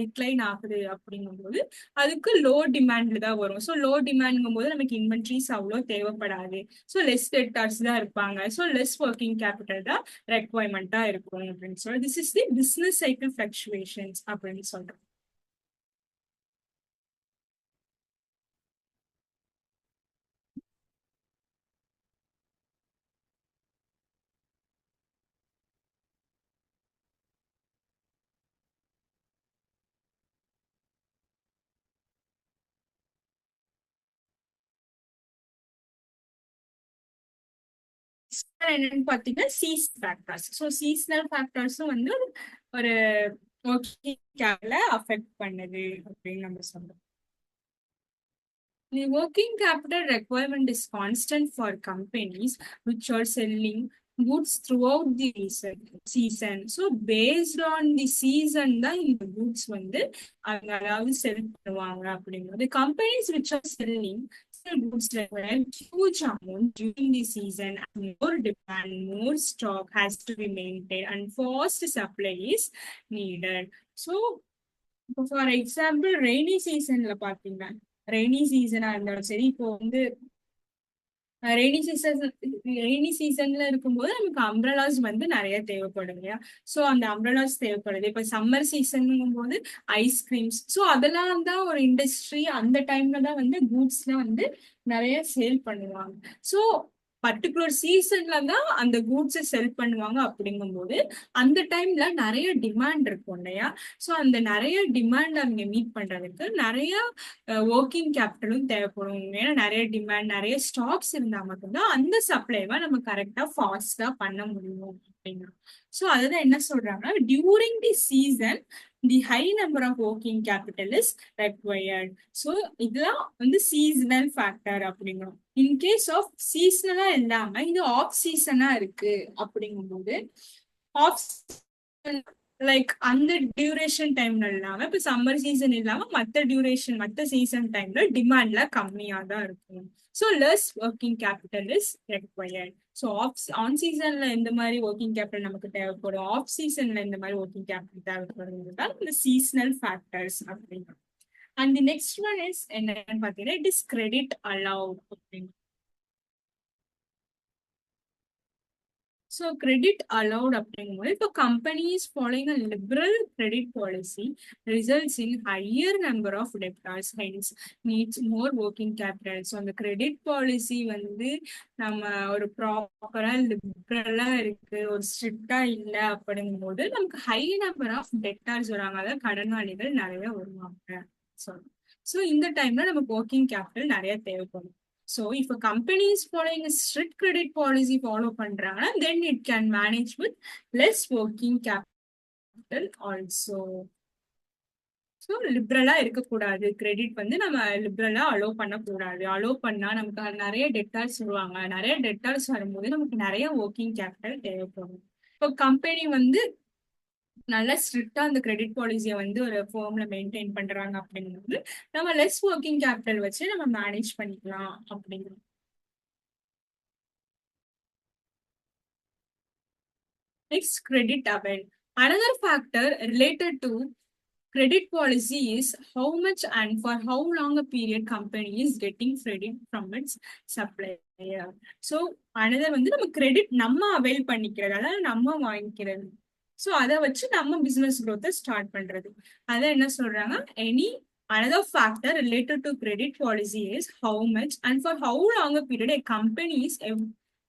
டிக்ளைன் ஆகுது அப்படிங்கும்போது அதுக்கு லோ டிமாண்ட்ல தான் வரும். ஸோ லோ டிமாண்ட்ங்கும் போது நமக்கு இன்வென்ட்ரிஸ் அவ்வளோ தேவைப்படாது. ஸோ லெஸ் டெட்டார்ஸ் தான் இருப்பாங்க. ஸோ லெஸ் ஒர்க்கிங் கேபிட்டல் தான் ரெக்வயர்மெண்டா இருக்கும் அப்படின்னு சொல்லி this is the business cycle fluctuations அப்படின்னு சொல்றோம். என்னன்னு பாத்தீங்கன்னா ஃபேக்டர்ஸ். ஸோ சீசனல் ஃபேக்டர்ஸும் வந்து ஒரு ஒர்க்கிங் கேபிட்டல அஃபெக்ட் பண்ணுது அப்படின்னு நம்ம சொல்றோம். The working capital requirement is constant for companies which are selling goods throughout the season. So based on the season தான் இந்த goods வந்து அவங்க அதாவது செல் பண்ணுவாங்க அப்படிங்கிறது. The companies which are selling goods require huge amount during the season, and more demand, more stock has to be maintained, and fast supply is needed. So for example rainy சீசன்ல பாத்தீங்க, rainy சீசனா இருந்தாலும் சரி, இப்போ வந்து rainy season rainy சீசன்ல இருக்கும்போது நமக்கு அம்ப்ரலாஸ் வந்து நிறைய தேவைப்படும் இல்லையா? ஸோ அந்த அம்ப்ரலாஸ் தேவைப்படுது. இப்போ சம்மர் சீசனுங்கும் போது ஐஸ்கிரீம்ஸ், ஸோ அதெல்லாம் தான் ஒரு இண்டஸ்ட்ரி. அந்த டைம்ல தான் வந்து கூட்ஸ்லாம் வந்து நிறைய சேல் பண்ணுவாங்க. ஸோ பர்டிகுலர் சீசன்ல தான் அந்த கூட்ஸை செல் பண்ணுவாங்க. அப்படிங்கும்போது அந்த டைம்ல நிறைய டிமாண்ட் இருக்கும் இல்லையா? ஸோ அந்த நிறைய டிமாண்ட் அவங்க மீட் பண்றதுக்கு நிறைய ஒர்க்கிங் கேபிட்டலும் தேவைப்படும். ஏன்னா நிறைய டிமாண்ட், நிறைய ஸ்டாக்ஸ் இருந்தா மட்டும்தான் அந்த சப்ளைவை நம்ம கரெக்டா ஃபாஸ்டா பண்ண முடியும் அப்படின்னா. ஸோ அதுதான் என்ன சொல்றாங்கன்னா, during the season the high number of working capital is required. So இதெல்லாம் வந்து சீசனல் ஃபேக்டர் அப்படிங்கிறோம். இன்கேஸ் ஆஃப் சீசனலா இல்லாம இது ஆஃப் சீசனா இருக்கு அப்படிங்கும்போது, ஆஃப் லைக் அந்த டியூரேஷன் டைம்ல இல்லாம இப்ப சம்மர் சீசன் இல்லாம மத்த டியூரேஷன் மத்த சீசன் டைம்ல டிமாண்ட்ல கம்மியா தான் இருக்கும். So less working capital is required. So on சீசன்ல இந்த மாதிரி ஒர்க்கிங் கேபிட்டல் நமக்கு தேவைப்படும், ஆஃப் சீசன்ல இந்த மாதிரி ஒர்க்கிங் கேபிட்டல் தேவைப்படுறது தான் இந்த சீசனல் ஃபேக்டர்ஸ் அப்படின்னா. And the next one is என்னன்னு பாத்தீங்கன்னா இட் இஸ் கிரெடிட் அலவுட் அப்படின்னு. ஸோ கிரெடிட் அலவுட் அப்படிங்கும்போது இப்போ companies following a liberal credit policy results in higher number of debtors, hence needs more working capital. So அந்த credit policy வந்து நம்ம ஒரு ப்ராப்பரா லிபரலா இருக்கு, ஒரு ஸ்ட்ரிக்டா இல்லை அப்படிங்கும்போது நமக்கு ஹை நம்பர் ஆஃப் டெப்டார்ஸ் வராங்க, அதாவது கடனாளிகள் நிறைய வருவாங்க. ஸோ இந்த டைம்ல நமக்கு ஒர்க்கிங் கேபிட்டல் நிறைய தேவைப்படும். So if a company is following a strict credit policy follow பண்றாங்கன்னா then it can manage with less working capital also. So லிபரலா இருக்கக்கூடாது, கிரெடிட் வந்து நம்ம லிபரலா அலோவ் பண்ணக்கூடாது. அலோவ் பண்ணா நமக்கு நிறைய டெட்டார்ஸ் வருவாங்க, நிறைய டெட்டார்ஸ் வரும்போது நமக்கு நிறைய ஒர்க்கிங் கேபிட்டல் தேவைப்படும். இப்போ கம்பெனி வந்து நல்லா ஸ்ட்ரிக்டா அந்த கிரெடிட் பாலிசியை வந்து ஒரு ஃபார்ம்ல மெயின்டைன் பண்றாங்க அப்படிங்கும்போது நம்ம லெஸ் ஒர்க்கிங் கேபிட்டல் வச்சு நம்ம மேனேஜ் பண்ணிக்கலாம் அப்படிங்கிறது. Next, credit avail. Another factor related to credit policy is how much and for how long a period company is getting credit from its supplier. So another வந்து நம்ம credit நம்ம avail பண்ணிக்கிறது, அதாவது நம்ம வாங்கிக்கிறது. ஸோ அதை வச்சு நம்ம பிசினஸ் growth ஸ்டார்ட் பண்றது. அதான் என்ன சொல்றாங்க, any another factor related to credit policy is how much and for how long a period a company is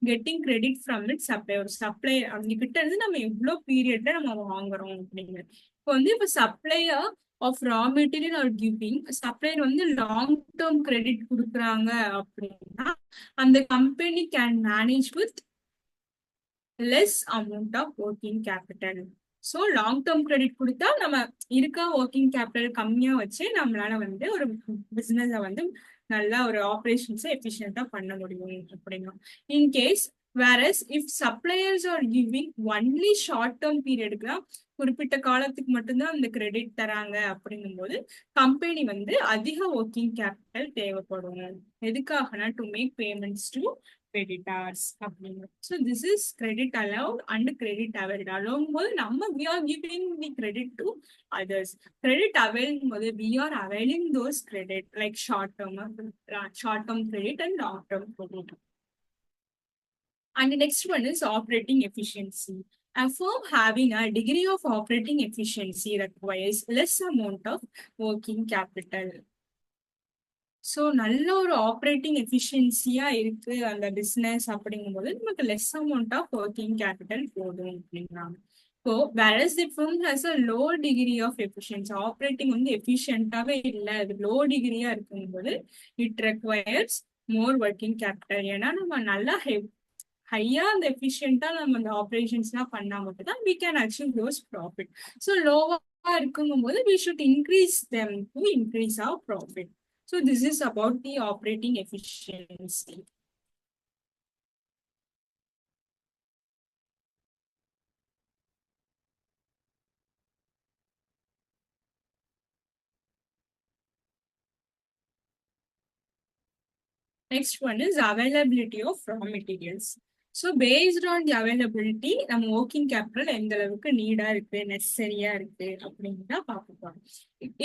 getting credit from it supplier. ஒரு சப்ளையர் அவங்க கிட்ட இருந்து நம்ம எவ்வளவு பீரியட்ல நம்ம வாங்குறோம் அப்படிங்கிறது. இப்போ வந்து இப்போ supplier of raw material are giving, supplier வந்து லாங் டேர்ம் கிரெடிட் கொடுக்குறாங்க அப்படின்னா அந்த company can manage with less amount of working capital. So long term credit கொடுத்தா நம்ம இருக்க ஒர்க்கிங் கேபிட்டல் கம்மியா வச்சு நம்மளால வந்து ஒரு பிசினஸை வந்து நல்லா ஒரு ஆப்ரேஷன்ஸை எஃபிஷியண்டா பண்ண முடியும் அப்படின்னா. In case Whereas if suppliers are giving only short term பீரியடுக்கு குறிப்பிட்ட காலத்துக்கு மட்டும்தான் அந்த கிரெடிட் தராங்க அப்படிங்கும்போது கம்பெனி வந்து அதிக ஒர்க்கிங் கேபிட்டல் தேவைப்படும். எதுக்காகனா to make payments to creditors அப்படின்னு. So this is credit allowed and credit availed. along போது நம்ம we are giving the credit to others. Credit availed போது we are availing those credit like short term credit and long term credit. And the next one is operating efficiency. A firm having a degree of operating efficiency requires less amount of working capital. So நல்ல ஒரு operating எஃபிஷியன்சியா இருக்கு அந்த business அப்படிங்கும்போது நமக்கு less amount of working capital போதும் அப்படிங்கிறாங்க. So whereas the firm has a low degree of efficiency, operating வந்து எஃபிஷியன்டாவே இல்லை, அது லோ டிகிரியா இருக்கும்போது it requires more working capital. ஏன்னா நம்ம நல்லா ஹையா அந்த எஃபிஷியன்டா நம்ம அந்த ஆப்ரேஷன்ஸ் எல்லாம் பண்ணா மட்டும் தான் we can achieve those profit. So லோவா இருக்கும்போது we should increase them to increase our profit. So this is about the operating efficiency. Next one is availability of raw materials. So based on the availability, நம்ம working capital எந்த அளவுக்கு நீடா இருக்கு, நெசசரியா இருக்கு அப்படிங்கிறத பார்ப்போம்.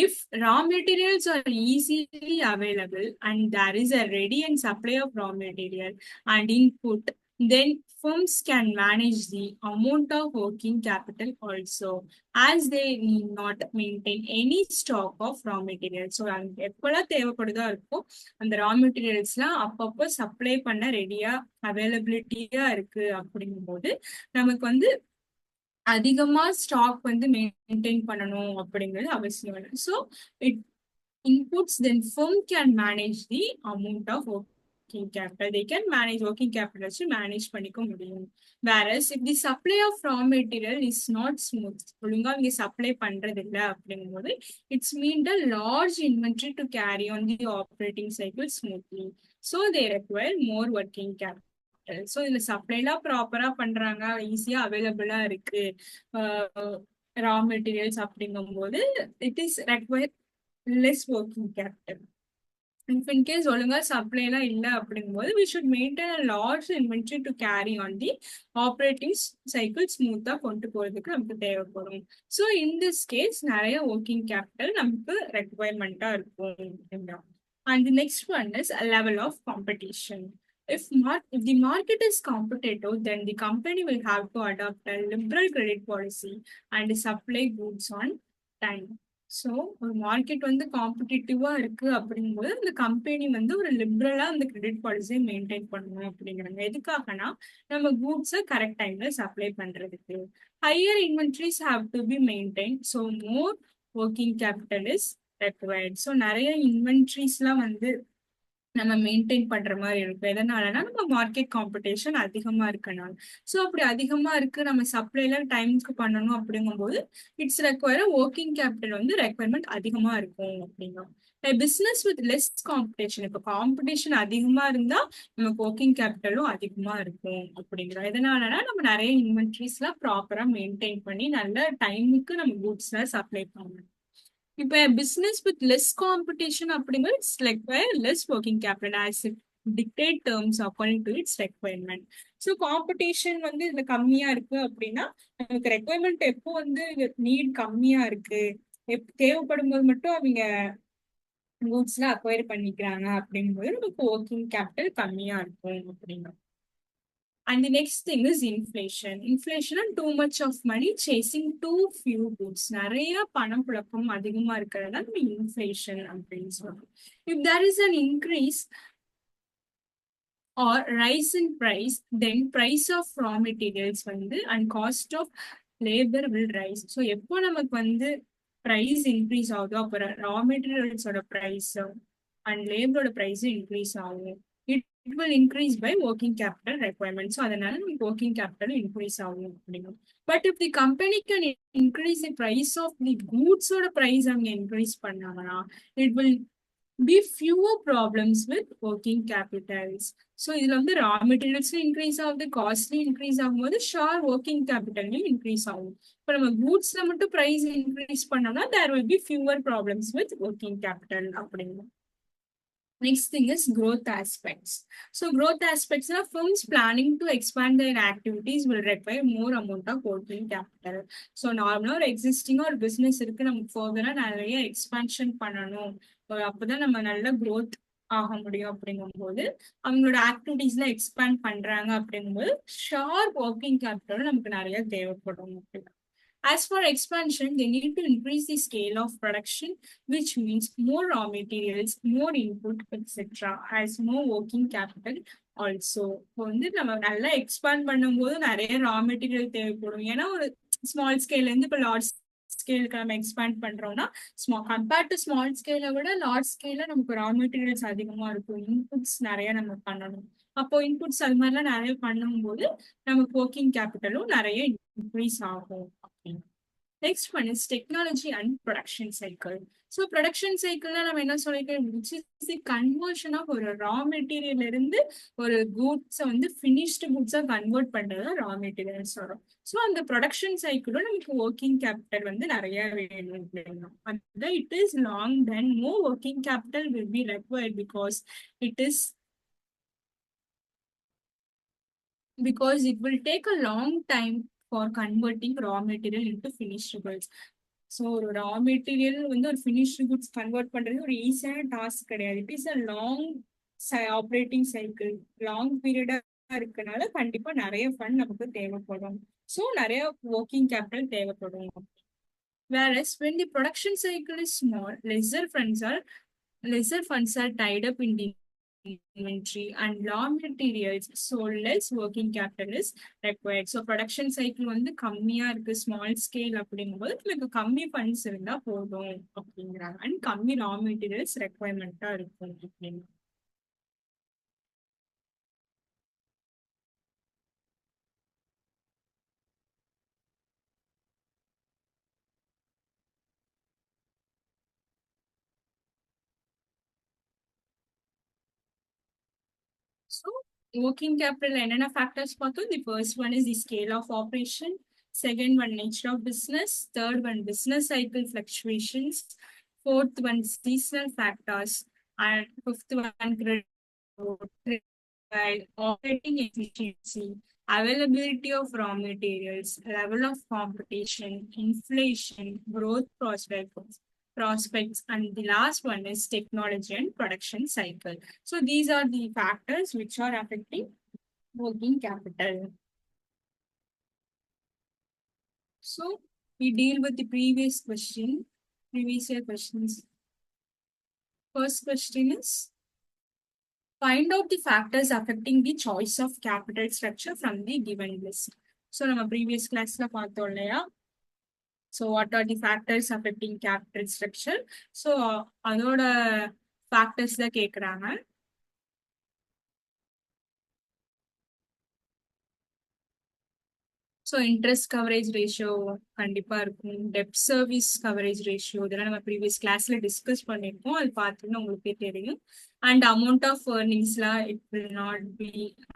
If raw materials are easily available and there is a ready and supply of raw material and input, then firms can manage the amount of working capital also, as they need not maintain any stock of raw materials. So எப்பெல்லாம் தேவைப்படுதா இருக்கோ அந்த ரா மெட்டீரியல்ஸ்லாம் அப்பப்போ supply பண்ண ரெடியா அவைலபிலிட்டியா இருக்கு அப்படிங்கும்போது நமக்கு வந்து அதிகமா ஸ்டாக் வந்து மெயின்டைன் பண்ணணும் அப்படிங்கிறது அவசியம் இல்லை. So it inputs, then firm can manage the amount of working capital. They can manage working capital to manage பண்ணிக்க முடியும். Whereas if the supply of raw material is not smooth, ஒழுங்கா இங்க supply பண்றது இல்ல அப்படிங்கும்போது it's mean the large inventory to carry on the operating cycle smoothly. So they require more working capital. So இதுல சப்ளைலாம் ப்ராப்பரா பண்றாங்க, ஈஸியா அவைலபிளா இருக்கு ரா மெட்டீரியல்ஸ் அப்படிங்கும்போது it is require less working capital. If in case ஒழுங்கா சப்ளை எல்லாம் இல்லை அப்படிங்கும்போது we should maintain a large inventory to carry on the operating cycle ஸ்மூத்தா கொண்டு போறதுக்கு நமக்கு தேவைப்படும். ஸோ in this case நிறைய ஒர்க்கிங் கேபிட்டல் நமக்கு ரெக்வயர்மெண்டா இருக்கும். And the next one is a level of competition. If the market is competitive, then the company will have to adopt a liberal credit policy and supply goods on time. So ஒரு market வந்து காம்படிட்டிவா இருக்கு அப்படிங்கும்போது அந்த company வந்து ஒரு லிபரலா அந்த credit பாலிசியை maintain பண்ணணும் அப்படிங்கிறாங்க. எதுக்காகனா நம்ம கூட்ஸை கரெக்ட் டைம்ல சப்ளை பண்றதுக்கு. Higher inventories have to be maintain, so more working capital is required. So நிறைய இன்வென்ட்ரிஸ்லாம் வந்து நம்ம மெயின்டைன் பண்ற மாதிரி இருக்கும். எதனாலனா நம்ம மார்க்கெட் காம்படிஷன் அதிகமா இருக்கனால. ஸோ அப்படி அதிகமா இருக்கு, நம்ம சப்ளைல டைம்க்கு பண்ணணும் அப்படிங்கும்போது இட்ஸ் ரெக்வயர் ஒர்க்கிங் கேபிட்டல் வந்து ரெக்வயர்மெண்ட் அதிகமா இருக்கும் அப்படிங்கும். பிசினஸ் வித் லெஸ் காம்படிஷன், இப்போ காம்படிஷன் அதிகமா இருந்தா நமக்கு ஒர்க்கிங் கேபிட்டலும் அதிகமா இருக்கும் அப்படிங்கிறோம். எதனாலனா நம்ம நிறைய இன்வென்ட்ரிஸ் எல்லாம் ப்ராப்பரா மெயின்டைன் பண்ணி நல்ல டைமுக்கு நம்ம கூட்ஸ் சப்ளை பண்ணணும். இப்போ பிசினஸ் வித் லெஸ் காம்படிஷன் அப்படிங்கிறது it's require less working capital as it dictate terms according to it's requirement. So competition வந்து இதுல கம்மியா இருக்கு அப்படின்னா நமக்கு ரெக்வயர்மெண்ட் எப்போ வந்து நீட் கம்மியா இருக்கு, தேவைப்படும் போது மட்டும் அவங்க கூட்ஸ்லாம் அக்வயர் பண்ணிக்கிறாங்க அப்படிங்கும்போது நமக்கு ஒர்க்கிங் கேபிட்டல் கம்மியா இருக்கும் அப்படிங்கிறோம். And the next thing is inflation. Inflation and too much of money chasing too few goods. நிறைய பணம் புழக்கம் அதிகமா இருக்கிறதா நம்ம inflation அப்படின்னு சொல்றோம். If there is an increase or rise in price, then price of raw materials வந்து and cost of labor will rise. So எப்போ நமக்கு வந்து price increase ஆகுதோ அப்போ raw materials ஓட price and labor price increase ஆகும். It will increase by working capital requirements. So அதனால நமக்கு working capital increase ஆகும் அப்படிங்கும். But if the company can increase the price of the goods ஓட price அவங்க increase பண்ணாங்கன்னா it will be fewer problems with working capitals. So இதுல வந்து ரா மெட்டீரியல்ஸ்ல increase ஆகுது, காஸ்ட்லி இன்க்ரீஸ் ஆகும்போது ஷார் ஒர்க்கிங் கேபிட்டல்லையும் இன்க்ரீஸ் ஆகும். இப்போ நம்ம கூட்ஸ்ல மட்டும் பிரைஸ் இன்க்ரீஸ் பண்ணோம்னா there will be fewer problems with working capital அப்படிங்க. Next thing is growth aspects. So growth aspects are firms planning to expand their activities will require more amount of working capital. So நார்மலா ஒரு எக்ஸிஸ்டிங்கா ஒரு business இருக்கு, நமக்கு ஃபர்தரா நிறைய expansion பண்ணணும், அப்பதான் நம்ம நல்ல growth ஆக முடியும். அப்படிங்கும்போது அவங்களோட ஆக்டிவிட்டிஸ்ல எக்ஸ்பேண்ட் பண்றாங்க அப்படிங்கும்போது ஷார்ப் ஒர்க்கிங் கேபிட்டல் நமக்கு நிறைய தேவைப்படும். As for expansion, they need to increase the scale of production, which means more raw materials, more input, etc. As more working capital also. இப்போ வந்து நம்ம நல்லா எக்ஸ்பேண்ட் பண்ணும்போது நிறைய ரா மெட்டீரியல் தேவைப்படும். ஏன்னா ஒரு ஸ்மால் ஸ்கேல்ல இருந்து இப்போ லார்ஜ் ஸ்கேலுக்கு நம்ம எக்ஸ்பேண்ட் பண்றோம்னா கம்பேர்ட் டு ஸ்மால் ஸ்கேலை விட லார்ஜ் ஸ்கேல்ல நமக்கு ரா மெட்டீரியல்ஸ் அதிகமா இருக்கும், இன்புட்ஸ் நிறைய நம்ம பண்ணணும். அப்போ இன்புட்ஸ் அது மாதிரிலாம் நிறைய பண்ணும்போது நமக்கு ஒர்க்கிங் கேபிட்டலும் நிறைய இன்க்ரீஸ் ஆகும். Next one is technology and production cycle. So production cycle நம்ம என்ன சொல்லிருக்கோம், which is the conversion of ஒரு raw material இருந்து ஒரு goods வந்து finished goods convert பண்றது raw materials வரும். ஸோ அந்த ப்ரொடக்ஷன் சைக்கிளும் நமக்கு ஒர்க்கிங் கேபிட்டல் வந்து நிறைய வேணும். அது it is long, then more working capital will be required because it is it will take a long time for converting raw material into finished goods. So ஒரு ரா material வந்து ஒரு finished goods convert பண்றது ஒரு ஈஸியான task கிடையாது. It is a long operating cycle, long பீரியடா இருக்கனால கண்டிப்பா நிறைய ஃபண்ட் நமக்கு தேவைப்படும். ஸோ நிறைய ஒர்க்கிங் கேபிட்டல் தேவைப்படும். Whereas when the production cycle is small, lesser funds are tied up in the inventory and raw materials, so less working capital is required. So production cycle வந்து கம்மியா இருக்கு, small scale அப்படிங்கும்போது நமக்கு கம்மி funds இருந்தா போதும் அப்படிங்கிறாங்க, அண்ட் கம்மி ரா மெட்டீரியல்ஸ் ரெக்குவயர்மெண்டா இருக்கும் அப்படின்னு. So working capital என்னென்ன ஃபேக்டர்ஸ் பார்த்தோம். The first one is the scale of operation, second one nature of business, third one business cycle fluctuations, fourth one seasonal factors, and fifth one credit, operating efficiency, availability of raw materials, level of competition, inflation, growth prospects, and the last one is technology and production cycle. So these are the factors which are affecting working capital. So we deal with the previous year questions. First question is, find out the factors affecting the choice of capital structure from the given list. So நம்ம previous classல பார்த்தோம் இல்லையா. So what are the factors affecting capital structure? So அதோட factors தான் கேக்குறாங்க. So interest coverage ratio கண்டிப்பா இருக்கும், டெப்ட் service coverage ratio இதெல்லாம் நம்ம ப்ரீவியஸ் கிளாஸ்ல டிஸ்கஸ் பண்ணியிருக்கோம், அது பார்த்தீங்கன்னா உங்களுக்கே தெரியும். அண்ட் அமௌண்ட் ஆஃப் ஏர்னிங்ஸ்லாம் it will not be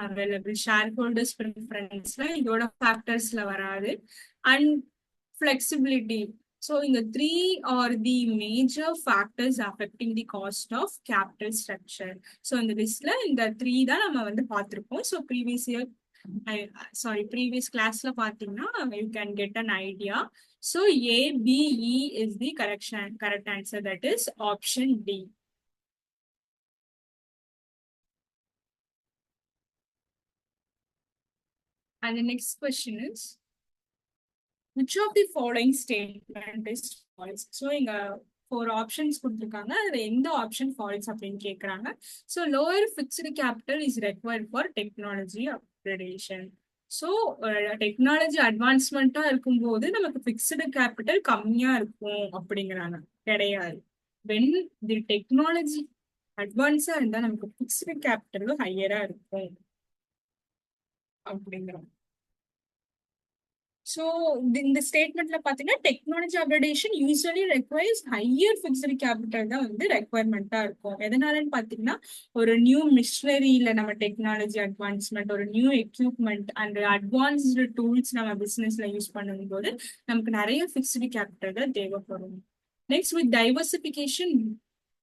available, share holders ப்ரிஃபரன்ஸ்ல இதோட ஃபேக்டர்ஸ்ல வராது. And flexibility. ஸோ இந்த three are the major factors affecting the cost of capital structure. So இந்த லிஸ்ட்ல இந்த த்ரீ தான் நம்ம வந்து பார்த்துருப்போம். ஸோ previous classல பாத்தீங்கன்னா you can get an idea. So A, B, E is the correct answer, that is option D. And the next question is, which of the following statement is false? So இங்க 4 options கொடுத்திருக்காங்க, அதுல எந்த option falls அப்படின்னு கேக்குறாங்க. So lower fixed capital is required for technology upgradation. So technology அட்வான்ஸ்மெண்ட்டா இருக்கும்போது நமக்கு fixed capital கம்மியா இருக்கும் அப்படிங்கிறாங்க. கிடையாது. வென் தி டெக்னாலஜி அட்வான்ஸா இருந்தா நமக்கு ஃபிக்ஸ்டு கேபிட்டலும் ஹையரா இருக்கும் அப்படிங்கிறோம். ஸோ இந்த ஸ்டேட்மெண்ட்ல பாத்தீங்கன்னா technology upgradation usually requires higher fixed capital தான் வந்து ரெக்குவயர்மெண்டா இருக்கும். எதனாலன்னு பாத்தீங்கன்னா ஒரு நியூ மிஷினரியில நம்ம டெக்னாலஜி அட்வான்ஸ்மெண்ட், ஒரு new equipment and advanced tools நம்ம பிசினஸ்ல யூஸ் பண்ணும்போது நமக்கு நிறைய ஃபிக்ஸ்டு கேபிட்டல் தான் தேவைப்படும். Next with diversification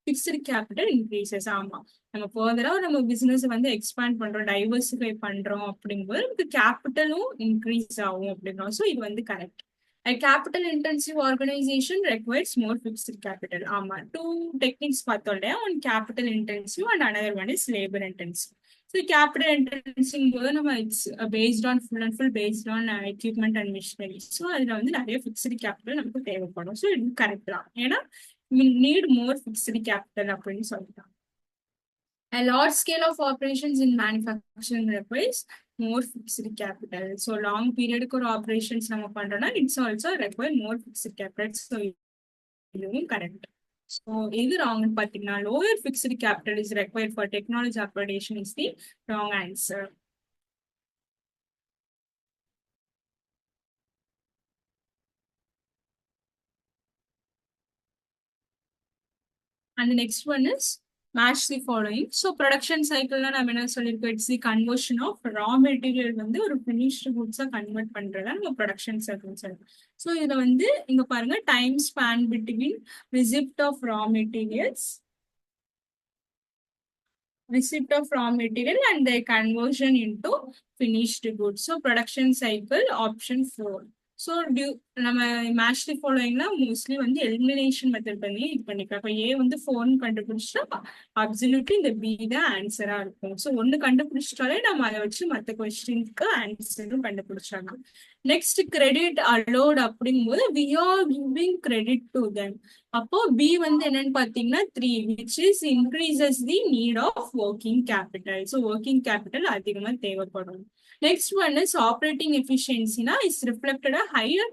fixed capital increases. ஆமா, நம்ம ஃபர்தரா நம்ம பிசினஸ் வந்து எக்ஸ்பேண்ட் பண்றோம், டைவர்சிஃபை பண்றோம் அப்படிங்கும்போது நமக்கு கேபிட்டலும் இன்க்ரீஸ் ஆகும் அப்படிங்கிறோம். ஸோ இது வந்து correct. Capital intensive organisation requires more fixed capital. ஆமா, டூ டெக்னிக்ஸ் பார்த்தோம் இல்லையா, one capital intensive and another one is labour intensive. So capital intensive போது நம்ம it's based on full and full based on equipment and machinery. So அதுல வந்து நிறைய fixed capital நமக்கு தேவைப்படும். ஸோ இது கரெக்ட் தான், ஏன்னா we need more fixed capital அப்படின்னு சொல்லிட்டாங்க. A large scale of operations in manufacturing requires more fixed capital. So long period க்கு operations நம்ம பண்றோம்னா it's also require more fixed capital. So இதுவும் கரெக்ட். So எது ராங்னு பாத்தீங்கன்னா lower fixed capital is required for technology upgradation is the wrong answer. And the next one is match the following. So production cycle நம்ம என்ன சொல்லிருக்கோம், it's the conversion of raw material வந்து ஒரு finished குட்ஸா convert பண்றதா நம்ம production cycle சொல்றோம். So இதுல வந்து இங்க பாருங்க time span between receipt of raw materials and the conversion into finished goods. So production cycle option 4. So நம்ம மேட்ச் தி ஃபாலோயிங்னா மோஸ்ட்லி வந்து எலிமினேஷன் மெத்தட் பண்ணி இது பண்ணிக்கலாம். இப்போ ஏ வந்து 4 கண்டுபிடிச்சிட்டா அப்சல்யூட்லி இந்த பி தான் ஆன்சரா இருக்கும். ஸோ ஒன்று கண்டுபிடிச்சிட்டாலே நம்ம அதை வச்சு மற்ற கொஸ்டினுக்கு ஆன்சரும் கண்டுபிடிச்சாங்க. நெக்ஸ்ட் கிரெடிட் அலோட் அப்படிங்கும்போது we are giving credit to them. அப்போ பி வந்து என்னன்னு பாத்தீங்கன்னா 3, which is increases the need of working capital. So working capital அதிகமா தேவைப்படும். Next one is operating efficiency na is reflected a higher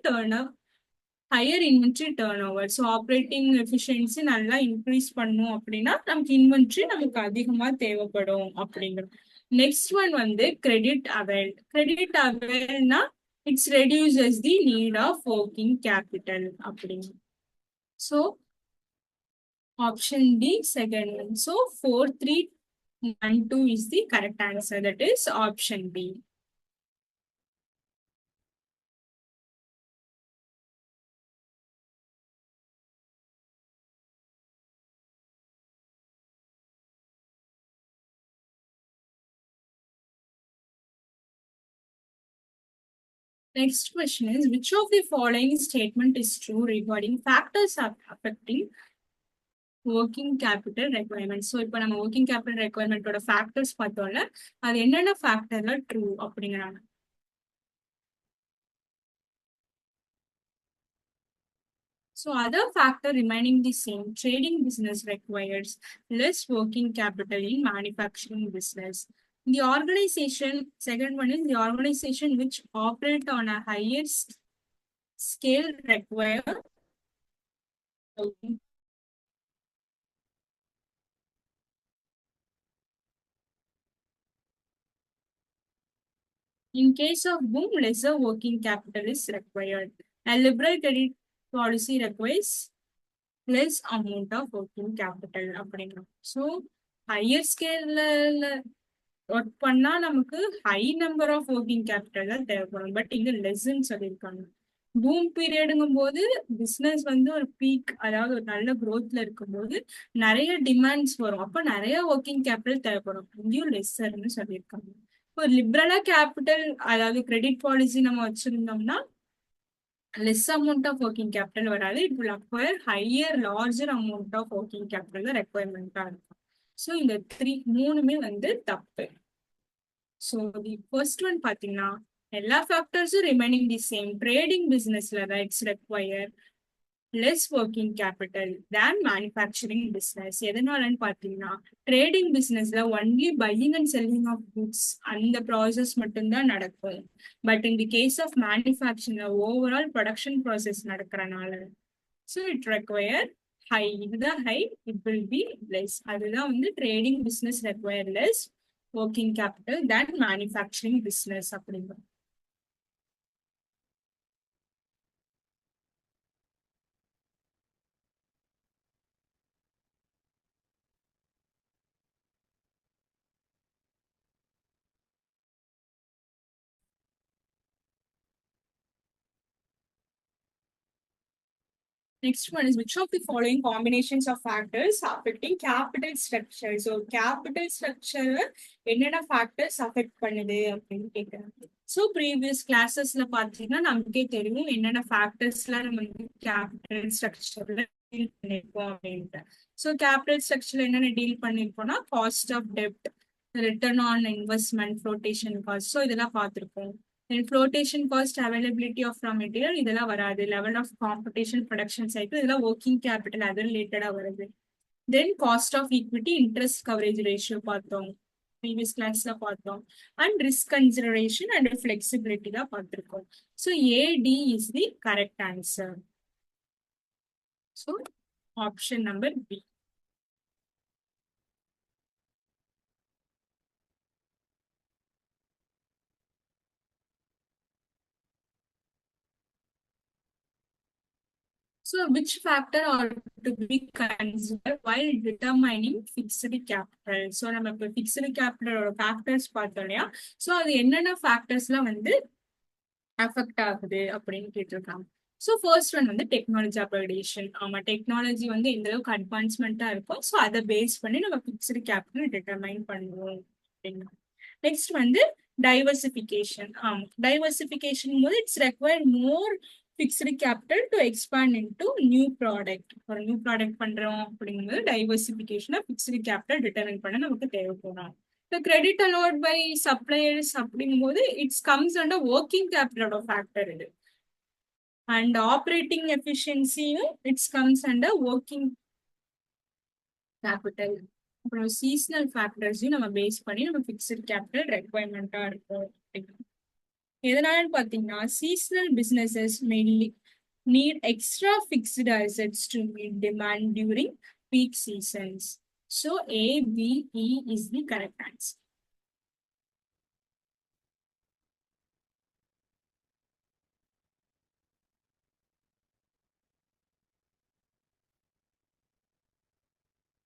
inventory turnover. So operating efficiency நல்லா increase பண்ணும் அப்படின்னா நமக்கு inventory நமக்கு அதிகமா தேவைப்படும் அப்படிங்கிறது. Next one வந்து credit avail na it reduces the need of working capital அப்படிங்கிறது. So option D second one. So 4, 3, 1, 2 is the correct answer. That is option B. Next question is, which of the following statement is true regarding factors affecting working capital requirements? So இப்போ நம்ம working capital requirement ஓட factors பார்த்தோம்ல, அது என்னென்ன factorல true அப்படிங்கிறாங்க. So other factor remaining the same, trading business requires less working capital in manufacturing business. The organization, second one is the organization which operate on a higher scale require in case of boom, lesser working capital is required. A liberal credit policy requires less amount of working capital அப்படிங்கிறோம். So higher ஸ்கேல்ல work பண்ணா நமக்கு high number of working capital தான் தேவைப்படும். But இங்க லெஸ்ன்னு சொல்லியிருக்காங்க. Boom பீரியடுங்கும் போது business வந்து ஒரு பீக், அதாவது ஒரு நல்ல growthல இருக்கும்போது நிறைய டிமாண்ட்ஸ் வரும், அப்ப நிறைய ஒர்க்கிங் கேபிட்டல் தேவைப்படும். இங்கேயும் லெஸ்ஸர்னு சொல்லியிருக்காங்க. இப்போ லிபரலா கேபிட்டல் அதாவது கிரெடிட் பாலிசி நம்ம வச்சிருந்தோம்னா less amount of working capital வராது, it will acquire higher larger amount of working capital requirement இருக்கும். ஸோ இந்த மூணுமே வந்து தப்பு. ஸோ தி ஃபர்ஸ்ட் ஒன் பாத்தீங்கன்னா எல்லா ஃபேக்டர்ஸும் ரிமைனிங் தி சேம். ட்ரேடிங் பிசினஸ்ல rights require less working capital than manufacturing business. எதனாலன்னு பாத்தீங்கன்னா ட்ரேடிங் பிசினஸ்ல only buying and selling of goods அந்த ப்ராசஸ் மட்டும்தான் நடக்கும். But in the case of மேனுஃபேக்சரிங்ல ஓவரால் ப்ரொடக்ஷன் ப்ராசஸ் நடக்கிறனால ஸோ இட் ரெக்வயர் ஹை. இதுதான் high, it will be less. அதுதான் வந்து trading business require less working capital than manufacturing business அப்படிங்கிறோம். Next one is which of the following combinations of factors affecting capital structure? So capital structure என்னென்ன factors affect பண்ணுது அப்படின்னு கேட்குறாங்க. So previous கிளாஸஸ்ல பார்த்தீங்கன்னா நமக்கே தெரியும் என்னென்ன ஃபேக்டர்ஸ்லாம் நம்ம வந்து கேபிட்டல் ஸ்ட்ரக்சர்ல டீல் பண்ணிருக்கோம் அப்படின்ட்டு. ஸோ கேபிட்டல் ஸ்ட்ரக்சர்ல என்னென்ன டீல் பண்ணிருக்கோம்னா காஸ்ட் ஆஃப் டெப்ட், return on investment, flotation cost, so இதெல்லாம் பார்த்துருக்கோம். then flotation cost, availability of raw material இதெல்லாம் வராது. level of competition, production cycle இதெல்லாம் working capital அது ரிலேட்டடா வருது. then cost of equity, interest coverage ratio பார்த்தோம் previous classல பார்த்தோம். and risk consideration and flexibility தான் பார்த்திருக்கோம். so AD is the correct answer. so option number B. So which factor are to be considered while determining fixed capital? So நம்ம இப்போ fixed capital factors பார்த்தோம் இல்லையா? So அது என்னென்ன factorsலாம் வந்து affect ஆகுது அப்படின்னு கேட்டிருக்காங்க. ஸோ ஃபர்ஸ்ட் ஒன் வந்து டெக்னாலஜி அப்கிரேடேஷன். ஆமா, டெக்னாலஜி வந்து எந்த அளவுக்கு அட்வான்ஸ்மெண்ட்டா இருக்கும், ஸோ அதை பேஸ் பண்ணி நம்ம ஃபிக்ஸ்டு கேபிட்டல் டிட்டர்மைன் பண்ணுவோம் அப்படின்னா. நெக்ஸ்ட் வந்து டைவர்சிஃபிகேஷன். ஆமா, டைவர்சிஃபிகேஷன் போது it's required more fixed capital to expand into new product. ஒரு நியூ ப்ராடக்ட் பண்றோம் அப்படிங்கும்போது டைவர்சிஃபிகேஷனை ஃபிக்ஸ்டு கேபிட்டல் டிட்டர்மைன் பண்ண நமக்கு தேவைப்படும். The credit allowed by suppliers அப்படிங்கும்போது இட்ஸ் கம்ஸ் அண்டர் ஒர்க்கிங் கேபிட்டலோட ஃபேக்டர் இது. அண்ட் ஆப்ரேட்டிங் எஃபிஷியன்சியும் it's comes under working capital. அப்புறம் சீசனல் ஃபேக்டர்ஸையும் நம்ம பேஸ் பண்ணி நம்ம ஃபிக்ஸ்ட் கேபிட்டல் ரெக்வயர்மெண்ட்டாக இருக்கும். எதனாலன்னு பார்த்தீங்கன்னா seasonal businesses mainly need extra fixed assets to meet demand during peak seasons. So A, B, E is the correct answer.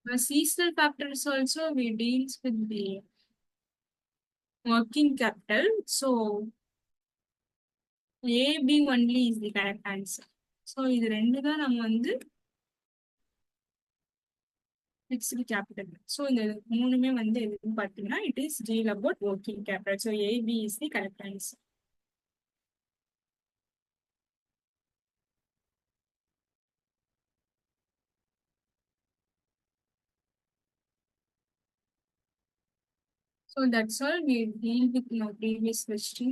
The seasonal factors also we deals with the working capital. So A, B only is the correct answer. So இது ரெண்டு தான் நம்ம வந்து fixed capital. So இந்த மூணுமே வந்து எதுன்னு பார்த்தீங்கன்னா it is deal about working capital. So A, B is the correct answer. So that's all we deal with in our previous question.